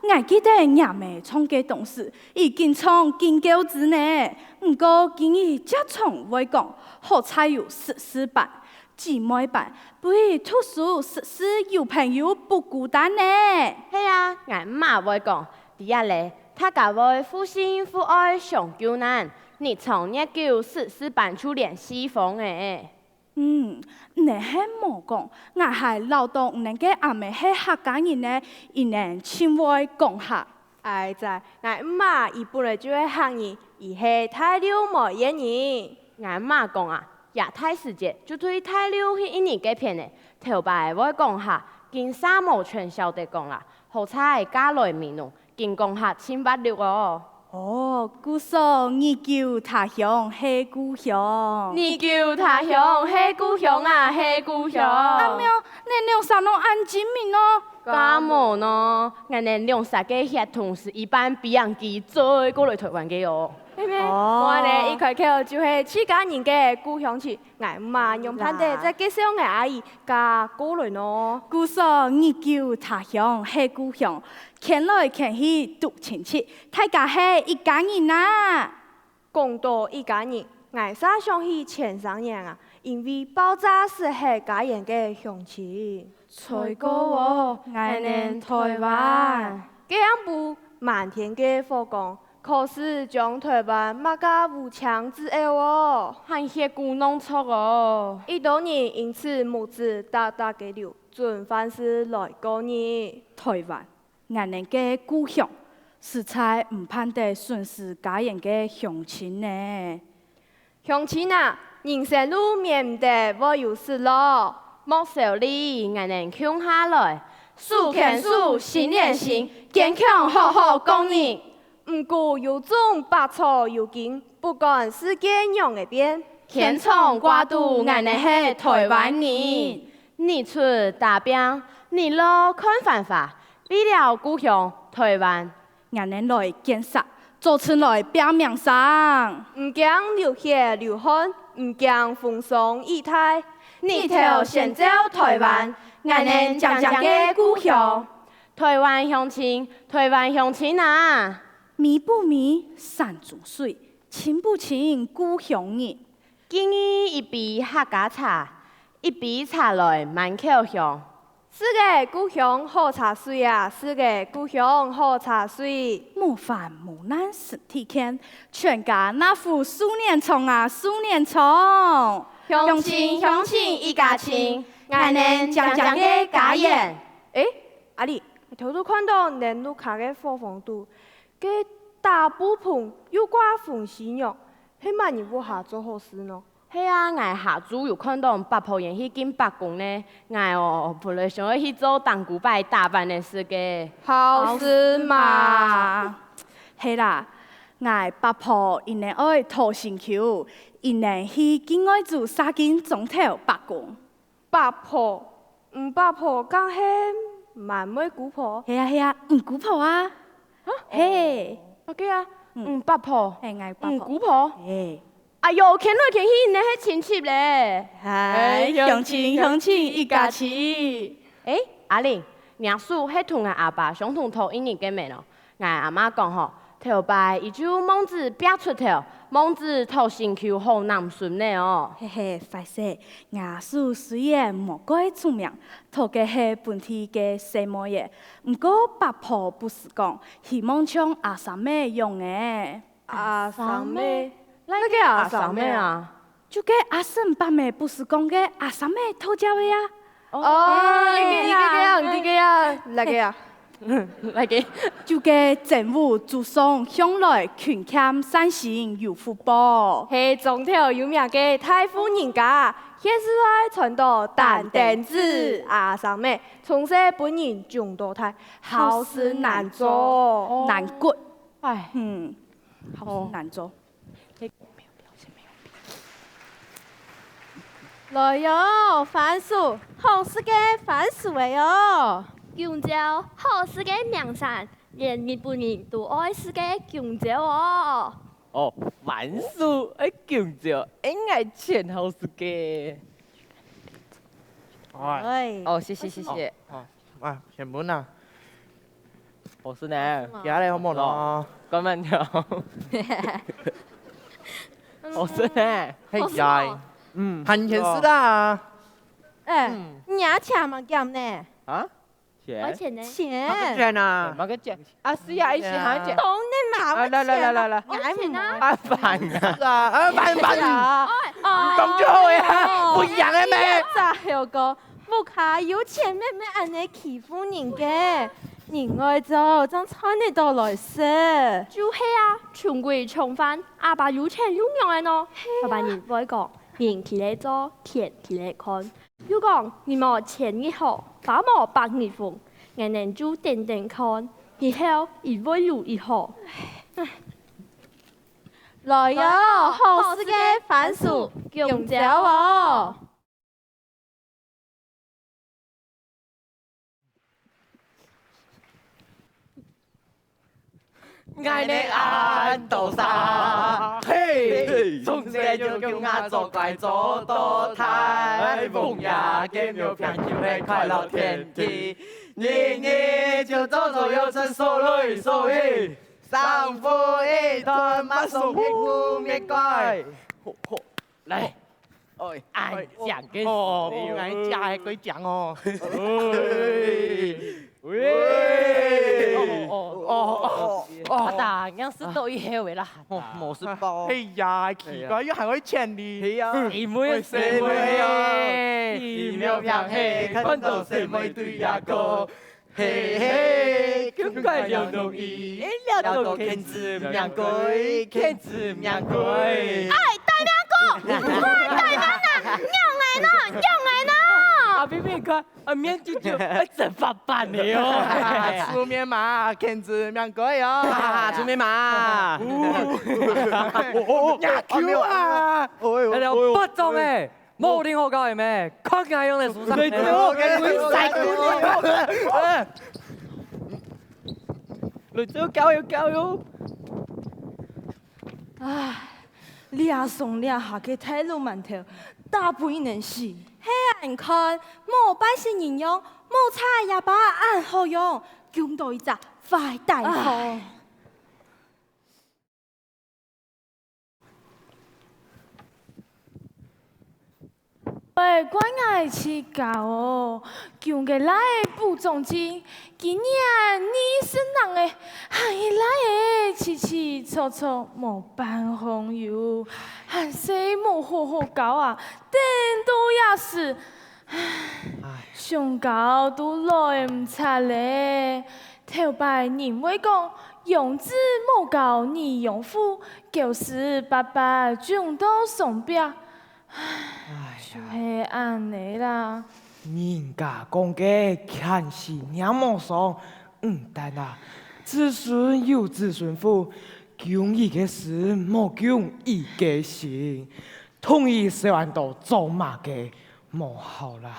Speaker 12: 我记得也未创嘅同事已经创研究子呢，不过建议只从会讲，好彩有实施班、姊妹班，陪读书实施有朋友不孤单呢。
Speaker 13: 系啊，我妈会讲，第一咧，他家会互信互爱上救难，你从研究实施班出联系方诶。
Speaker 12: 你系冇讲，我系劳动唔能嘅阿妹系客家人呢，伊能亲会讲下。
Speaker 7: 哎在，我妈伊本来就系客人，伊系太溜冇嘢人。
Speaker 13: 我妈讲啊，亚太世界就对太溜去一年嘅片呢，头摆我讲下，见沙冇全晓得讲啦，好彩加来面咯，见讲下1800哦。
Speaker 12: 哦，故说研究他乡系故乡，
Speaker 13: 研究他乡系故乡啊，系故乡。
Speaker 12: 阿喵，你两三拢按证明哦。
Speaker 13: 咁冇呢，我哋两三个协同是一般比人机最过来台湾嘅哦。
Speaker 7: 我哋一开口就系自家人嘅故乡去，我妈用判的再介绍我阿姨加过来咯。
Speaker 12: 故说研究他乡系故乡，看来看去都亲切，大家系一家人啊。
Speaker 7: 讲到一家人，我啥想起前3年啊，因为爆炸是系家人嘅乡亲。
Speaker 12: 吹过我，爱念台湾。
Speaker 7: 这样部漫天嘅火光，可是将台湾抹甲无枪自傲哦，
Speaker 13: 很血骨浓错哦。
Speaker 7: 一多人因此母子大大嘅流，准凡事来过日。
Speaker 12: 台湾，爱念嘅故乡，实在唔盼得顺势家人嘅乡亲呢。
Speaker 7: 乡亲啊，人生路免唔得我有事咯。
Speaker 13: 莫少理，我能扛下来。数看数，心连心，坚强好好讲人。
Speaker 7: 唔过有种百草有劲，不管世界样嘅变。
Speaker 13: 天长挂肚，我能系台湾人。你出大兵，你落看犯法，为了故乡台湾，
Speaker 12: 我能来建设，做出来表面上。
Speaker 7: 唔惊流血流汗，唔惊风霜雨太。
Speaker 13: 你头先走台湾，我能讲讲嘅故乡。台湾乡亲，台湾乡亲啊！
Speaker 12: 迷不迷山中水，亲不亲故乡人。
Speaker 13: 建议一杯客家茶，一杯茶来满口香。
Speaker 7: 是个故乡好茶水啊，是个故乡好茶水。
Speaker 12: 莫烦莫难身体健，全家那副数年虫啊，数年虫。
Speaker 13: 乡亲乡亲一家亲，我能讲讲嘅家人。
Speaker 7: 阿丽，头拄看到南路卡嘅火防度，嘅大布棚又挂红喜肉，起码你不下做好事呢？
Speaker 13: 系啊，我下主有看到八婆人去见白宫呢，我本来想要去做当古拜打扮的事嘅。
Speaker 7: 好事嘛，
Speaker 12: 系啦，我八婆因能爱掏心口，因能去境外做沙金总头白宫。
Speaker 7: 八婆，八婆讲系蛮妹姑婆。
Speaker 12: 系啊系啊，姑婆啊。嘿，
Speaker 13: 乜嘅啊？八婆，
Speaker 12: 系我八婆。
Speaker 13: 姑婆。
Speaker 12: 嘿。
Speaker 13: 哎呦，看来看去，你系亲戚咧。
Speaker 12: 系乡亲乡亲一家亲。
Speaker 13: 阿玲，娘叔系同我阿爸相同头一年嘅命咯。我阿妈讲吼，头摆伊就孟子变出头，孟子头身口好难顺呢哦。
Speaker 12: 嘿嘿，快说，阿叔虽然无改出名，头嘅系本地嘅什么嘢，不过八婆不是讲，希望像阿三妹用嘅。
Speaker 7: 阿三妹。
Speaker 13: 那个阿三妹啊，
Speaker 12: 就个阿婶八妹不是讲个阿三妹偷家的呀？
Speaker 7: 你个呀，那个呀，
Speaker 13: 那个，
Speaker 12: 就个政府主送向来群欠善行有福报，
Speaker 7: 系中条有名嘅太夫人家，现时在传到蛋蛋子阿三妹，从小本人种多胎，好事难做，
Speaker 12: 难过，
Speaker 13: 哎，
Speaker 12: 好事难做。
Speaker 4: 来哟，番薯，好食嘅番薯嚟哟！
Speaker 2: 香蕉，好食嘅名产，连日本人都爱食嘅香蕉哦。
Speaker 3: 哦，番薯，香蕉，爱全好食嘅。
Speaker 10: 哎，
Speaker 3: 哦，谢谢谢谢。
Speaker 10: 啊，原本啊，
Speaker 3: 好事呢，
Speaker 6: 给下来好冇咯？
Speaker 3: 关门条。好事呢，
Speaker 6: 嘿呀，很现实的。
Speaker 4: 哎，你也钱嘛减呢？
Speaker 3: 啊？
Speaker 2: 而且呢，
Speaker 6: 钱啊？
Speaker 3: 哪个钱？啊是呀，一起喊钱。
Speaker 4: 懂你嘛？
Speaker 3: 来，
Speaker 2: 而且呢，
Speaker 3: 啊饭啊，
Speaker 6: 饭
Speaker 4: 啊！
Speaker 6: 咁就好呀，不一样的咩？
Speaker 4: 咋有个不卡有钱妹妹安尼欺负人嘅？人爱做，将菜你倒来食。
Speaker 2: 就是啊，穷鬼穷饭，阿爸有钱有用的喏。爸爸你会讲，人起来做，天起来看。又讲你冇钱以后，爸冇白你风，人人就点点看，以后一会路以后。
Speaker 4: 来哟，好事嘅番薯，用椒哦。
Speaker 10: 爱你安豆沙，嘿，从小就叫我做怪做多台，风呀给牛片就会快乐天地，年年就走走又成手累手艺，三夫一团马送屁股灭怪，
Speaker 3: 来，
Speaker 10: 哎，
Speaker 3: 俺讲给你，
Speaker 6: 哦，俺家还可以讲哦。
Speaker 3: 阿达，样是都一黑为啦。
Speaker 6: 冇事包。哎呀，奇怪，又还会钱的。
Speaker 10: 係啊，
Speaker 3: 你妹死妹啊！
Speaker 10: 一秒片黑，看到誰妹對呀個，嘿嘿，咁快了容易，了到天子命鬼，天子命鬼。
Speaker 2: 哎，大娘哥，我大娘呐，用来呢。
Speaker 3: 啊，偏偏看啊，面就真发板的哟。
Speaker 6: 出面嘛，天子命鬼哦。
Speaker 10: 出面嘛。
Speaker 6: 呀 Q 啊！
Speaker 10: 你有不中誒，冇聽我教係咩？抗壓用嚟輸晒。你我嘅鬼晒你做教育。
Speaker 12: 唉，你阿送你阿下嘅太路馒頭，大不能死。
Speaker 4: 嘿，人看冇百姓人用，冇菜也把按好用，用到一隻快大貨。
Speaker 12: 喂，关爱去搞哦，叫个来补总金，今年你是人诶，还来诶，起凑凑冇办红油，还谁冇好好搞啊？等都也是，上搞都来唔差咧。头摆人会讲，用字冇搞你用夫，98八种都送表。就是安尼啦。
Speaker 6: 人家讲嘅看是娘冇爽，但啊，子孙有子孙福，讲伊嘅事冇讲伊嘅事，同意洗完都做嘛嘅冇好啦。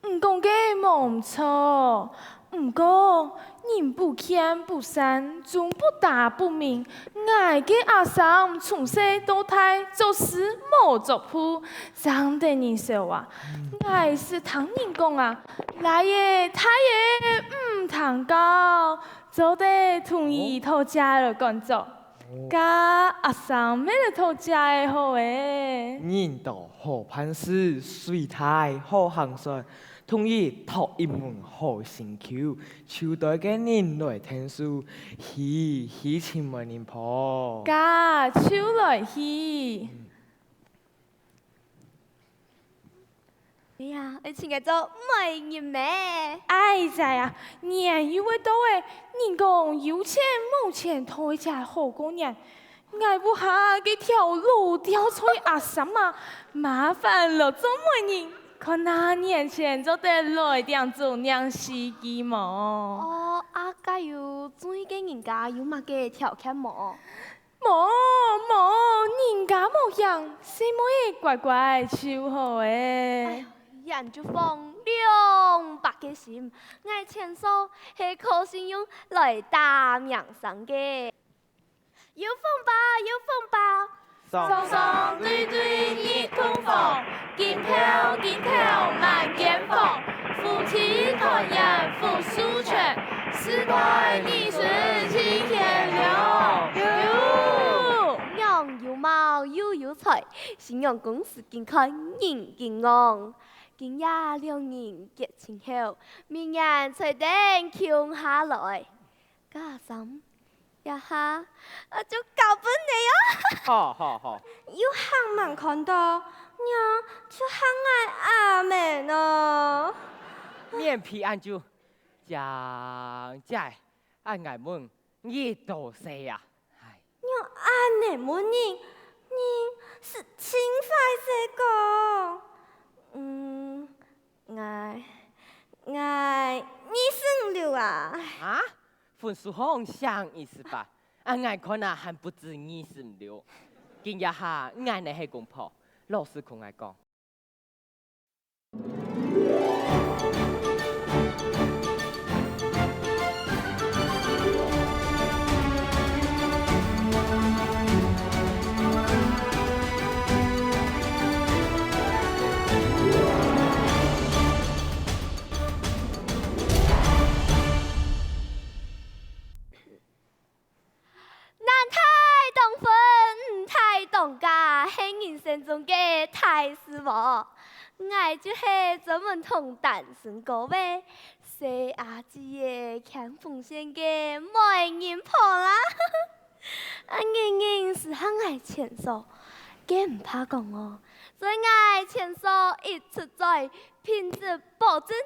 Speaker 12: 讲嘅冇唔错，唔过人不谦不善，总不大不明。我嘅阿嬸從細到大做事冇作譜，長得人少啊。我是聽人講啊，來耶他耶唔談高，做得同意頭家嘅工作。家阿嬸咩嚟頭家嘅好誒？
Speaker 6: 人道好辦事，水太好行順。同意讀一門好成橋，朝代嘅人來聽書，喜前門人婆。
Speaker 12: 家超來喜。
Speaker 2: 哎呀，你前日做美人咩？
Speaker 12: 哎在啊，年有會到誒，人講有錢冇錢抬起來好過年。我不下嘅條路掉出阿嬸啊，麻煩了做媒人。可那年前就得來點做娘司機麼？
Speaker 2: 哦，啊，家有注意嘅人家有乜嘅條件麼？
Speaker 12: 冇，人家冇樣，誰冇乖乖就好誒。
Speaker 2: 人就放200嘅心，我前數係靠信用來打名聲嘅。要風暴。雙雙對對一同風，肩頭滿肩膀，夫妻團圓福蘇全，世代子孫财，信用公司健康人健旺。今夜两人结亲后，明年才等穷下来。加上呀哈，我就搞本你
Speaker 3: 好好好。
Speaker 4: 有行忙看到，娘就行爱阿妹呢。
Speaker 3: 面皮按住，将在按爱问热度些呀。
Speaker 4: 娘安尼问你，你是清快些个？你生了啊？
Speaker 3: 啊？分数好像意思吧？俺可能还不止26。今日下俺呢系公婆，老师同俺讲。
Speaker 2: 当家是人生中的大事无，我就是专门同单身狗呗，细阿姊的看风险的媒人婆啦，人是向我牵手，嘅唔怕讲哦，所以我牵手一出在，品质保证，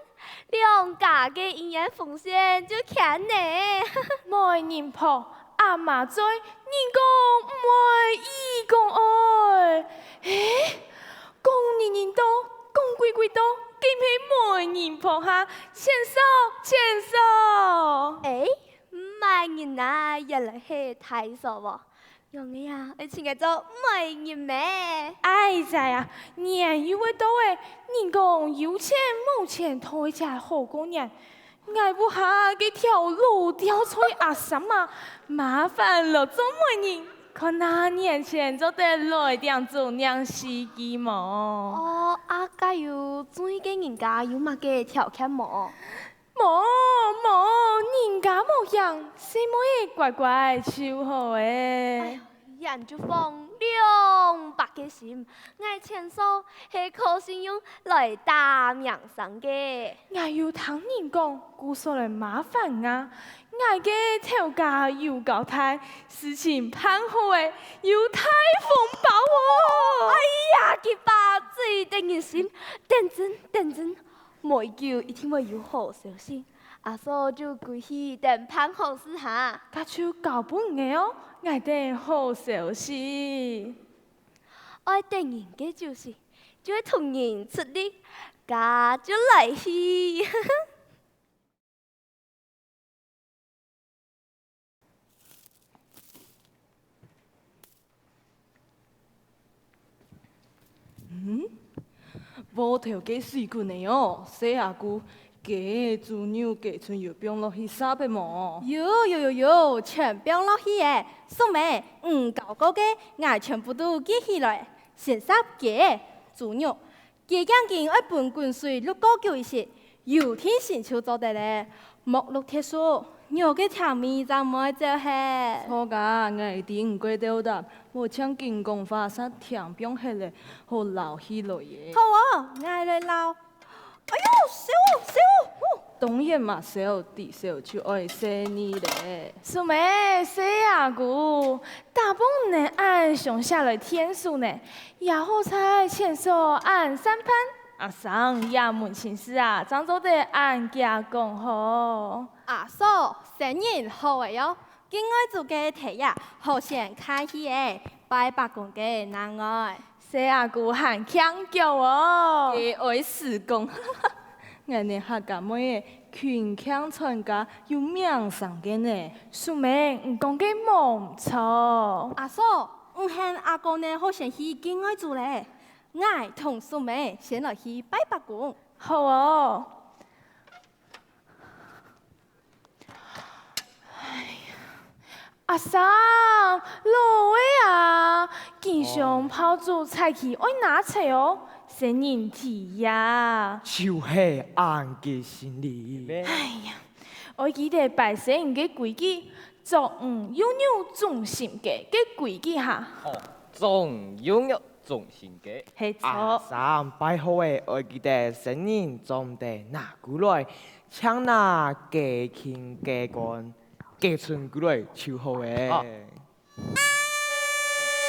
Speaker 2: 两家嘅姻缘风险就看你，
Speaker 7: 媒人婆。阿妈在，你讲唔爱，伊讲爱，讲人多，讲鬼多，竟被媒人婆下牵手。
Speaker 2: 媒人啊，原来是太傻喎，用你啊，你请个做媒人咩？
Speaker 7: 哎呀，年又会到诶，人讲有钱冇钱，抬起来好过年。爱不下这条路掉出阿什么，麻烦了做媒人，可那年前就得来点做娘司机么？
Speaker 2: 哦，加有注意嘅人家有乜嘅条件冇？
Speaker 7: 冇，人家冇样，什么嘢乖乖就好诶。
Speaker 2: 人就放200嘅心，我牵手是靠信用来打名声嘅。
Speaker 7: 我要听人讲，故说来麻烦啊！我嘅头家又搞大，事情办好诶，有台风暴哦！
Speaker 2: 哎呀，佢把最定人心，等阵，每叫一定会有好消息。阿嫂就归去等办好事下，
Speaker 7: 那就搞本嘅哦，我等好消息。
Speaker 2: 我等人嘅就是，就会同人出力，家就来去。
Speaker 12: 无条件水棍的哦，洗阿姑。给猪牛给村又变落去300毛。
Speaker 4: 有，全变落去诶！送妹，5搞个我全部都记起来。先杀鸡、猪牛，鸡将近爱半滚水6个叫一些，有天先就做得咧。木录铁树，牛嘅条面就冇做嘿。
Speaker 12: 错噶，我一定唔过掉的，我抢金光发杀条变起来，好捞起来嘅。
Speaker 4: 好哦，我来捞。哎呦，小！
Speaker 12: 当然嘛，小弟小就爱洗你咧。
Speaker 7: 素梅，洗阿姑，大半能按上下来天数呢，也好彩牵手按3盘。阿桑也门亲事啊，漳州的按家讲好。
Speaker 4: 阿嫂，生日好诶哟！今爱做嘅题呀，好先开起诶，拜白公嘅男爱。
Speaker 7: 洗阿姑很强叫哦，
Speaker 12: 嘅爱施工，我哋客家妹嘅群强参加有名声嘅呢。
Speaker 7: 素梅，唔讲嘅冇错。
Speaker 4: 阿嫂，唔限阿公呢，好先去今爱做咧。我同素梅先来去拜白公。
Speaker 7: 好哦。阿桑，老位啊，经常跑做菜去爱拿菜哦，生人体呀。
Speaker 6: 就是俺嘅心里。
Speaker 7: 哎呀，我记得拜生人嘅规矩，做有中心嘅规矩哈。
Speaker 3: 总拥有总性格。
Speaker 12: 系
Speaker 6: 啊，
Speaker 12: 错。
Speaker 6: 三拜好诶，我记得新年总得拿过来，抢拿家亲家官，家村过来超好诶。
Speaker 3: 哦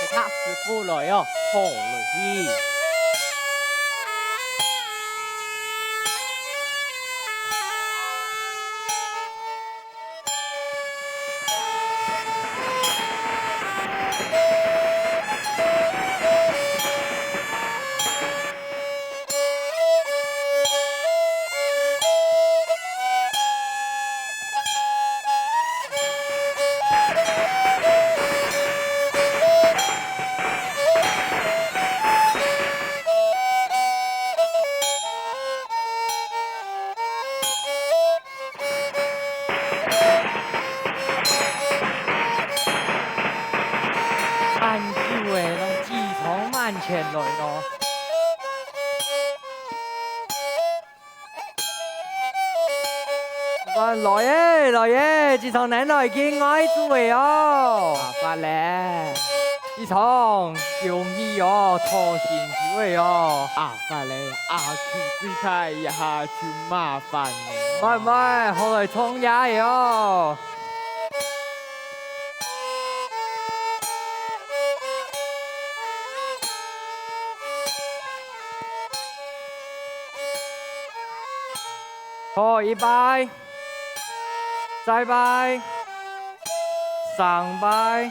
Speaker 3: 他师傅来哦，好来去。按旧诶，拢自从万千来咯。
Speaker 10: 来耶来耶，自从恁来見我做位哦。
Speaker 6: 麻烦咧，
Speaker 10: 自從叫你哦，拖先做位哦。
Speaker 6: 麻烦咧，阿 Q 最開一下就麻烦咧。
Speaker 10: 唔係，好來衝也哦。好，一拜，再拜，上拜。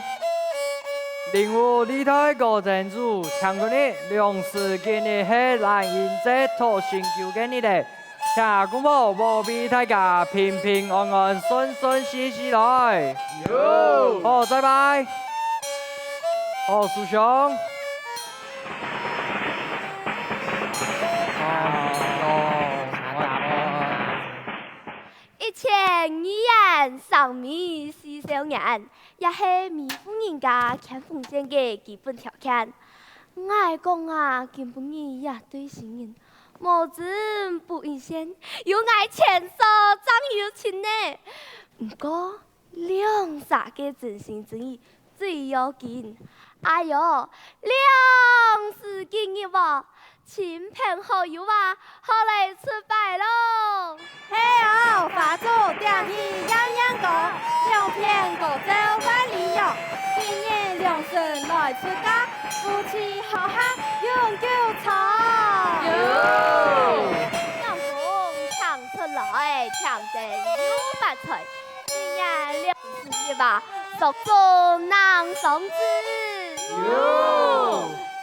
Speaker 10: 另有李太高真主，强过你两世今日黑蓝银这托成就给你的，请公婆无比大家平平安安、顺顺喜喜来。有。好，再拜。好，师兄。
Speaker 2: 一千语言上面是少言，也是迷糊人家看风险的基本条件。我讲啊，根本你也对新人，无子不应先，有爱牵手长友情呢。不过两啥个真心真意最要紧。哎呦，两世经验哇！亲朋好友啊，好来出拜喽！
Speaker 4: 嘿哦，法祖点起样样讲，两片高州万里游，今年两神来出家，夫妻好汉永久长。
Speaker 2: 阳光唱出来，唱得有百岁，今年两世一吧，蜀中难双子。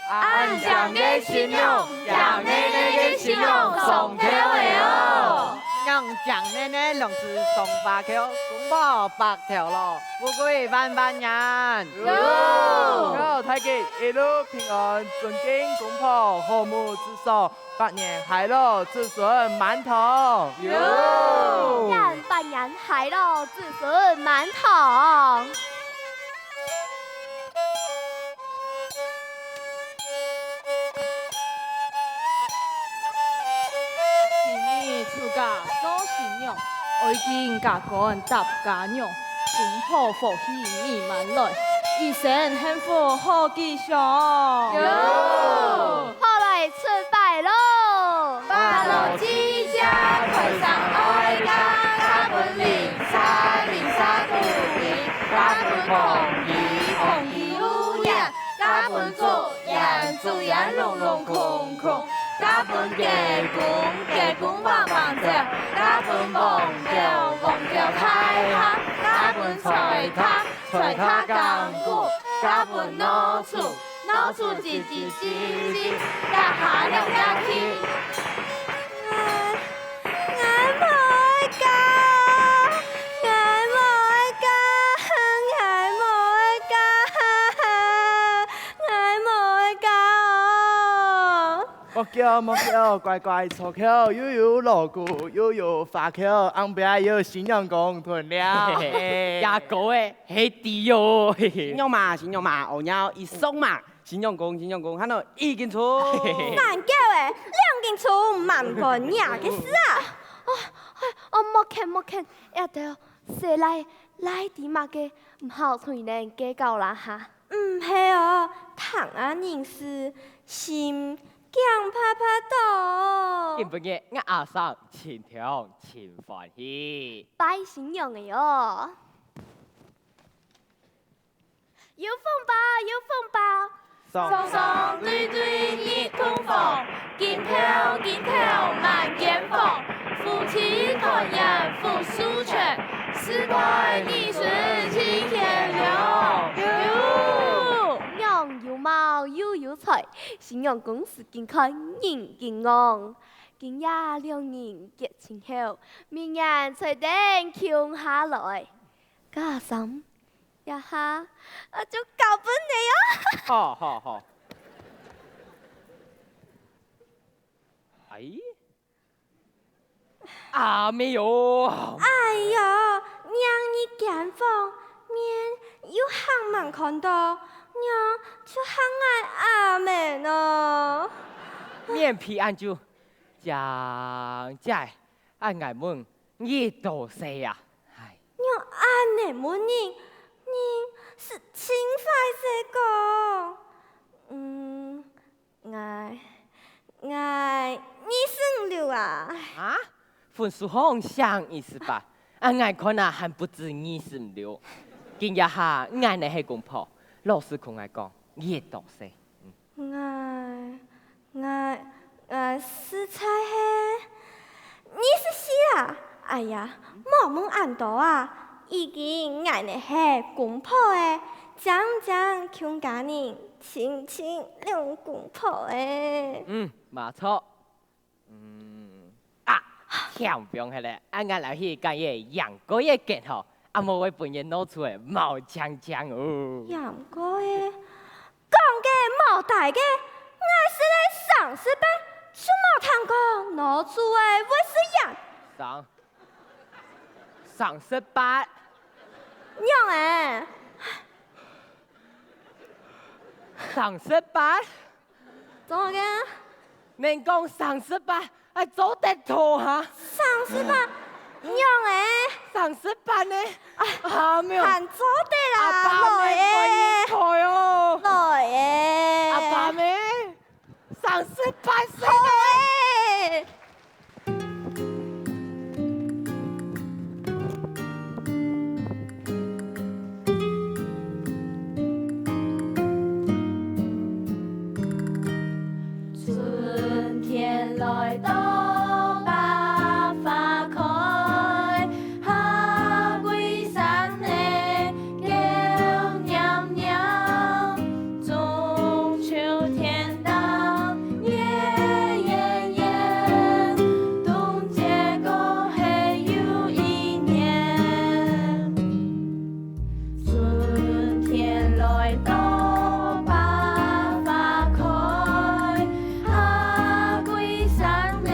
Speaker 8: 安详的新娘，让奶奶的新娘送跳的哦。
Speaker 10: 让蒋奶奶两次送八条，公婆白条路，富贵万万人。有太极一路平安，尊敬公婆，和睦之寿，百年海乐，子孙满堂。
Speaker 2: 让百年海乐，子孙满堂。
Speaker 12: 出家做新娘，爱见家官搭家娘，公婆福喜美满来，一生幸福好吉祥。
Speaker 2: 好来出拜喽！
Speaker 8: 八路之家，快上爱家，家本零沙土地，家本红衣乌烟，家本主烟隆隆空空。家本家公棒棒跳，家本蹦跳太行，家本踹他干鼓，家本脑出叽叽叽，家下两家去。
Speaker 6: 莫叫，乖乖坐口，又有锣鼓，又有花口，后边有新娘公吞了。
Speaker 3: 呀哥诶，系地哟。
Speaker 11: 新娘嘛，后鸟一送嘛，新娘公，看到已经出。
Speaker 4: 难叫诶，两件厝蛮分呀嘅事啊！
Speaker 2: 莫看，一条谁来啲嘛嘅唔好推人计较啦哈。
Speaker 4: 唔系哦，太行啊人事，心强拍拍到。
Speaker 3: 今半夜我阿生前条前欢喜，
Speaker 2: 拜新娘的哟。有风包，有风包。
Speaker 8: 双双对对一同风，金条金条满间风，夫妻团圆福书全，世代逆顺青天流。
Speaker 2: 娘有貌又有才，新娘公司健康人健旺，今夜两人结亲后，明年才等穷下来，加心。呀哈，就搞本你
Speaker 3: 哦。好。哎，没有。
Speaker 4: 哎呀，娘你见风面有行忙看到，娘就行爱阿妹呢。
Speaker 3: 面皮按就将在按爱问你多些呀。
Speaker 4: 娘安内问你。你是清快这个，你生了啊？
Speaker 3: 啊？分数好像意思吧？俺可能还不知你是唔了。今日下俺呢系公婆，老师同俺讲，你多些。
Speaker 4: 我是猜嘿，你是死啊？哎呀，莫问俺多啊！已经俺的系公婆诶，将穷家人，亲两公婆诶。
Speaker 3: 冇错。强兵系咧，俺来去干嘢杨哥嘅结合，阿冇为本人攞出嚟毛强哦。
Speaker 4: 杨哥嘅，讲嘅毛大嘅，我是咧上师班，就冇听过攞出嚟为是杨。
Speaker 3: 上18。
Speaker 4: 娘诶
Speaker 3: ，38？
Speaker 4: 怎么嘅？
Speaker 3: 你讲38，还做得错哈
Speaker 4: ？38，娘诶
Speaker 3: ，38呢？没有。
Speaker 4: 还做得啦，
Speaker 3: 阿爸妹
Speaker 4: 来
Speaker 3: 错哟。
Speaker 4: 来诶，
Speaker 3: 阿爸妹，38岁
Speaker 4: 嘞。
Speaker 8: 来到百花开，夏桂山的叫娘娘，中秋天到夜夜夜，冬节过后又一年，春天来到。山的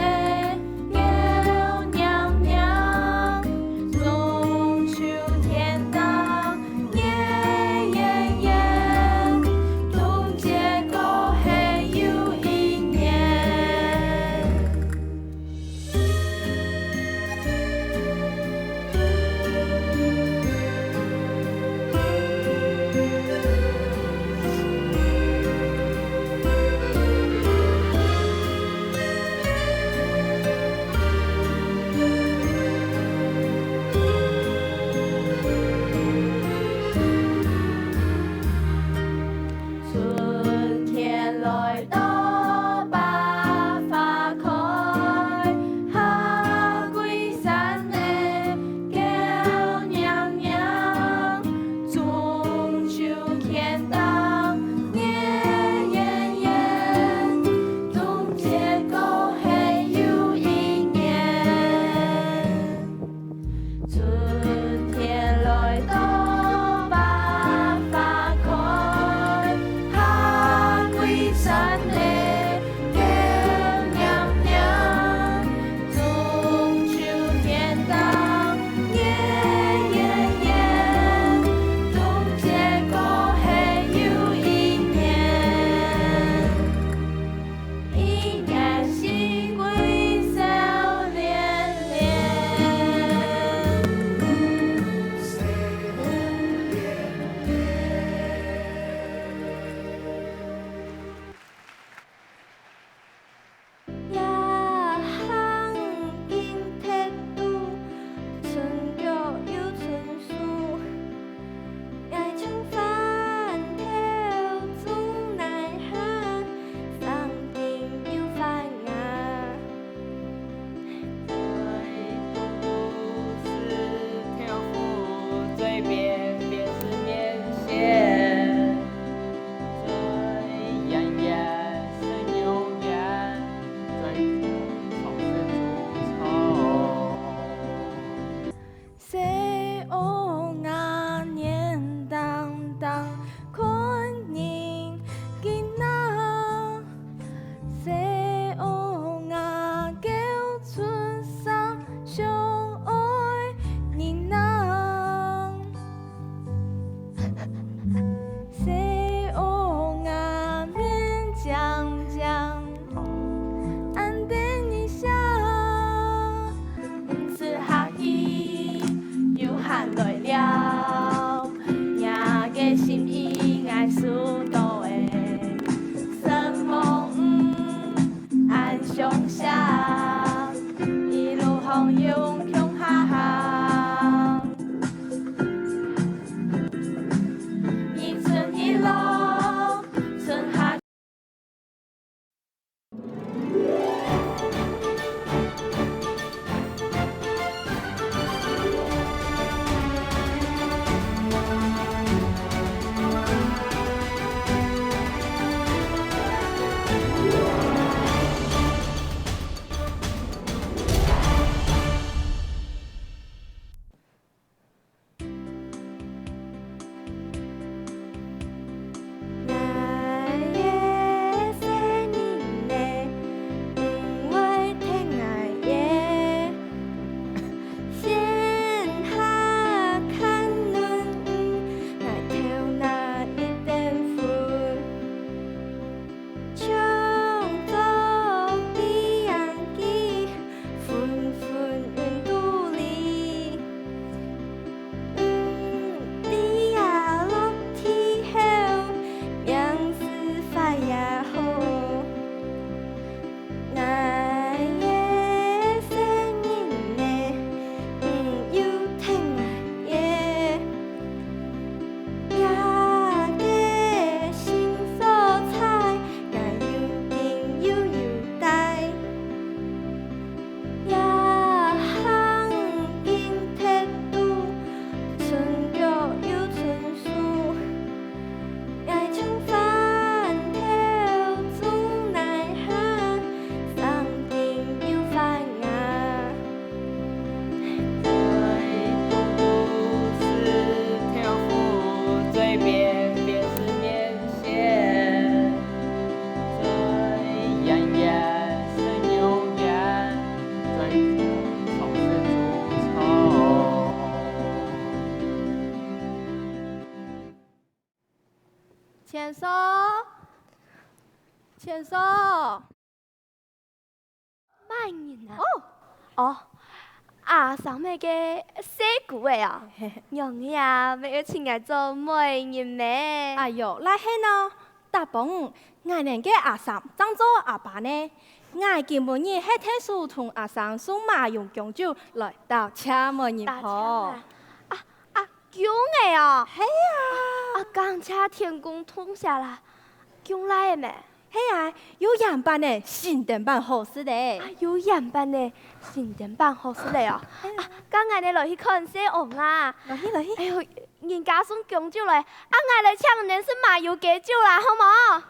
Speaker 5: 上下，一路风涌向下下。一村一路，村下。
Speaker 4: 牵手，牵手。
Speaker 2: 卖人啊！哦，啊，上面个写句的啊，用你啊，要要请来做媒人咩？
Speaker 4: 哎哟，那嘿呢？大鹏，我连个阿三当做阿爸呢。我今晡日喺天书同阿三送马用姜酒来到车门人婆。
Speaker 2: 姜的哦，
Speaker 4: 系啊，
Speaker 2: 刚车天公通下啦，姜来的咩？
Speaker 4: 系啊，有样板的新店版好事嘞，
Speaker 2: 有样板的新店版好事嘞哦。刚俺哋落去看小王啊，
Speaker 4: 落去落去。
Speaker 2: 哎呦，人家送姜酒来，俺来抢人是麻油鸡酒啦，好冇？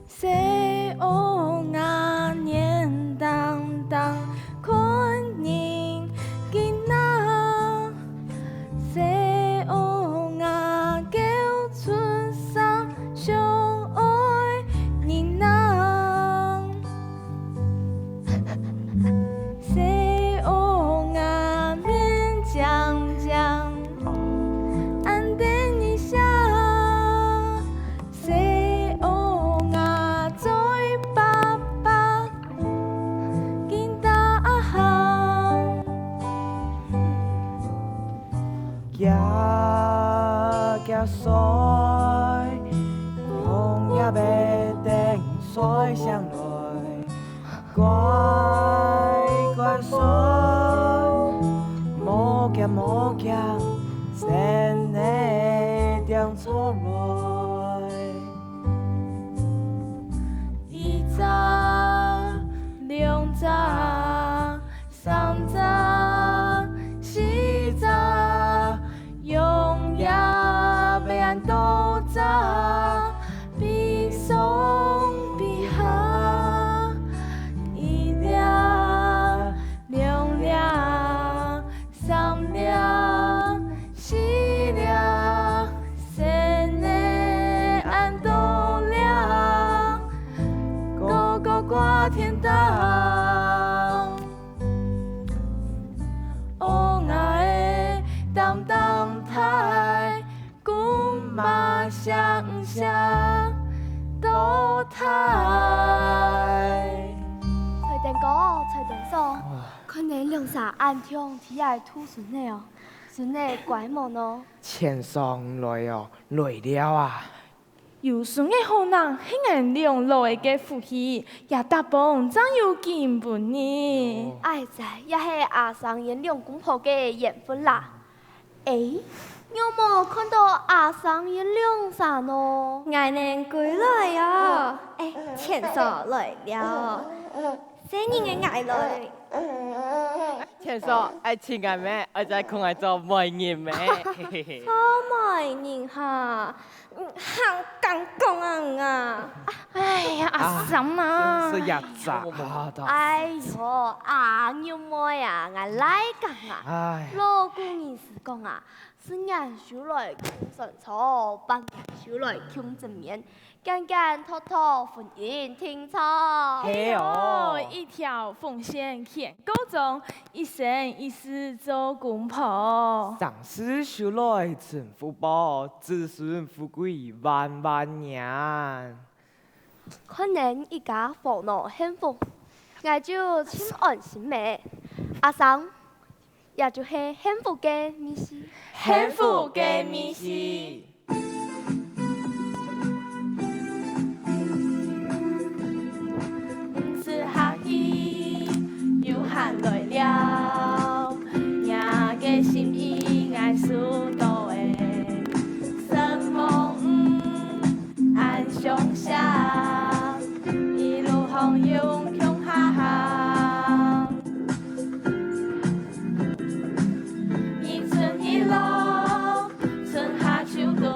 Speaker 5: 谁哦啊年当当困人囡仔，谁哦啊叫春生相爱人人，谁哦啊面将将安定一下。
Speaker 6: 行水，风也袂定水上来，乖乖水，莫惊莫惊，先会定出来。
Speaker 5: 一早、两早、三早、四早。用也要按多早，比松比下，一两、两两、三两、四两，先来按多两，个个挂天堂。哦爱当当台，公马下。
Speaker 7: 梦想倒台。
Speaker 2: 吹电鼓，吹电手，可能两三暗中体爱吐顺的哦，顺的怪梦哦。
Speaker 6: 千上来哦，来了啊！
Speaker 7: 有顺的好人，迄眼亮来嘅福气，也大帮怎有见本呢？
Speaker 2: 哎在，也是阿桑演两公婆嘅缘分啦。有冇看到阿桑演两啥呢？
Speaker 4: 爱人归来哦，千嫂来了，新年嘅爱来。
Speaker 3: 千嫂，亲爱妹，我在空爱做媒人妹，嘿嘿。
Speaker 4: 好媒人哈，行讲讲啊！
Speaker 7: 哎呀，阿桑啊！
Speaker 6: 真是呀咋的？
Speaker 2: 哎呦，阿牛妹啊，俺来讲啊，
Speaker 6: 哎，
Speaker 2: 老公意思讲啊，是俺收来空神草，帮俺收来空正面，简简脱脱婚姻天草。
Speaker 3: 嘿哦，
Speaker 7: 一条凤线牵高中，一生一世做公婆。
Speaker 6: 上世修来成福报，子孙富贵万万年。
Speaker 2: 可能一家烦恼幸福，俺就心安心美。阿桑，也就是幸福嘅秘思。
Speaker 7: 幸福嘅秘思。是下雨又下来了，伢嘅心意爱输到诶，什么暗上下，一路向勇向下行，一春一落，春夏秋冬。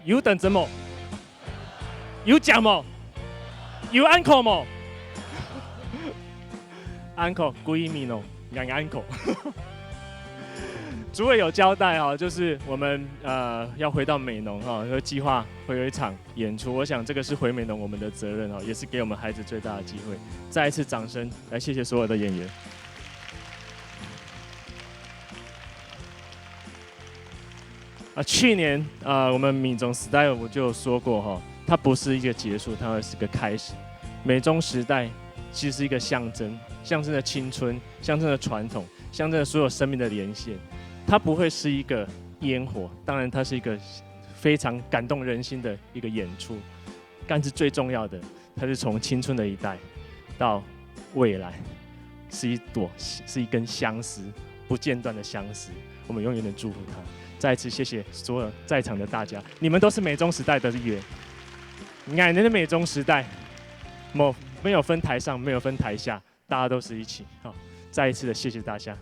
Speaker 1: 有等怎么？有讲么？有 uncle 么 ？uncle 闺蜜喏，养 uncle。主委有交代哈，就是我们要回到美浓哈，计划会有一场演出。我想这个是回美浓我们的责任哈，也是给我们孩子最大的机会。再一次掌声来谢谢所有的演员。去年我们闽中时代我就有说过哈，它不是一个结束，它会是个开始。美中时代其实是一个象征，象征着青春，象征着传统，象征着所有生命的连线。它不会是一个烟火，当然它是一个非常感动人心的一个演出，但是最重要的，它是从青春的一代到未来，是一根相思，不间断的相思，我们永远的祝福它。再一次谢谢所有在场的大家，你们都是美中时代的一员。俺人的美中时代，没有分台上，没有分台下，大家都是一起。好，再一次的谢谢大家。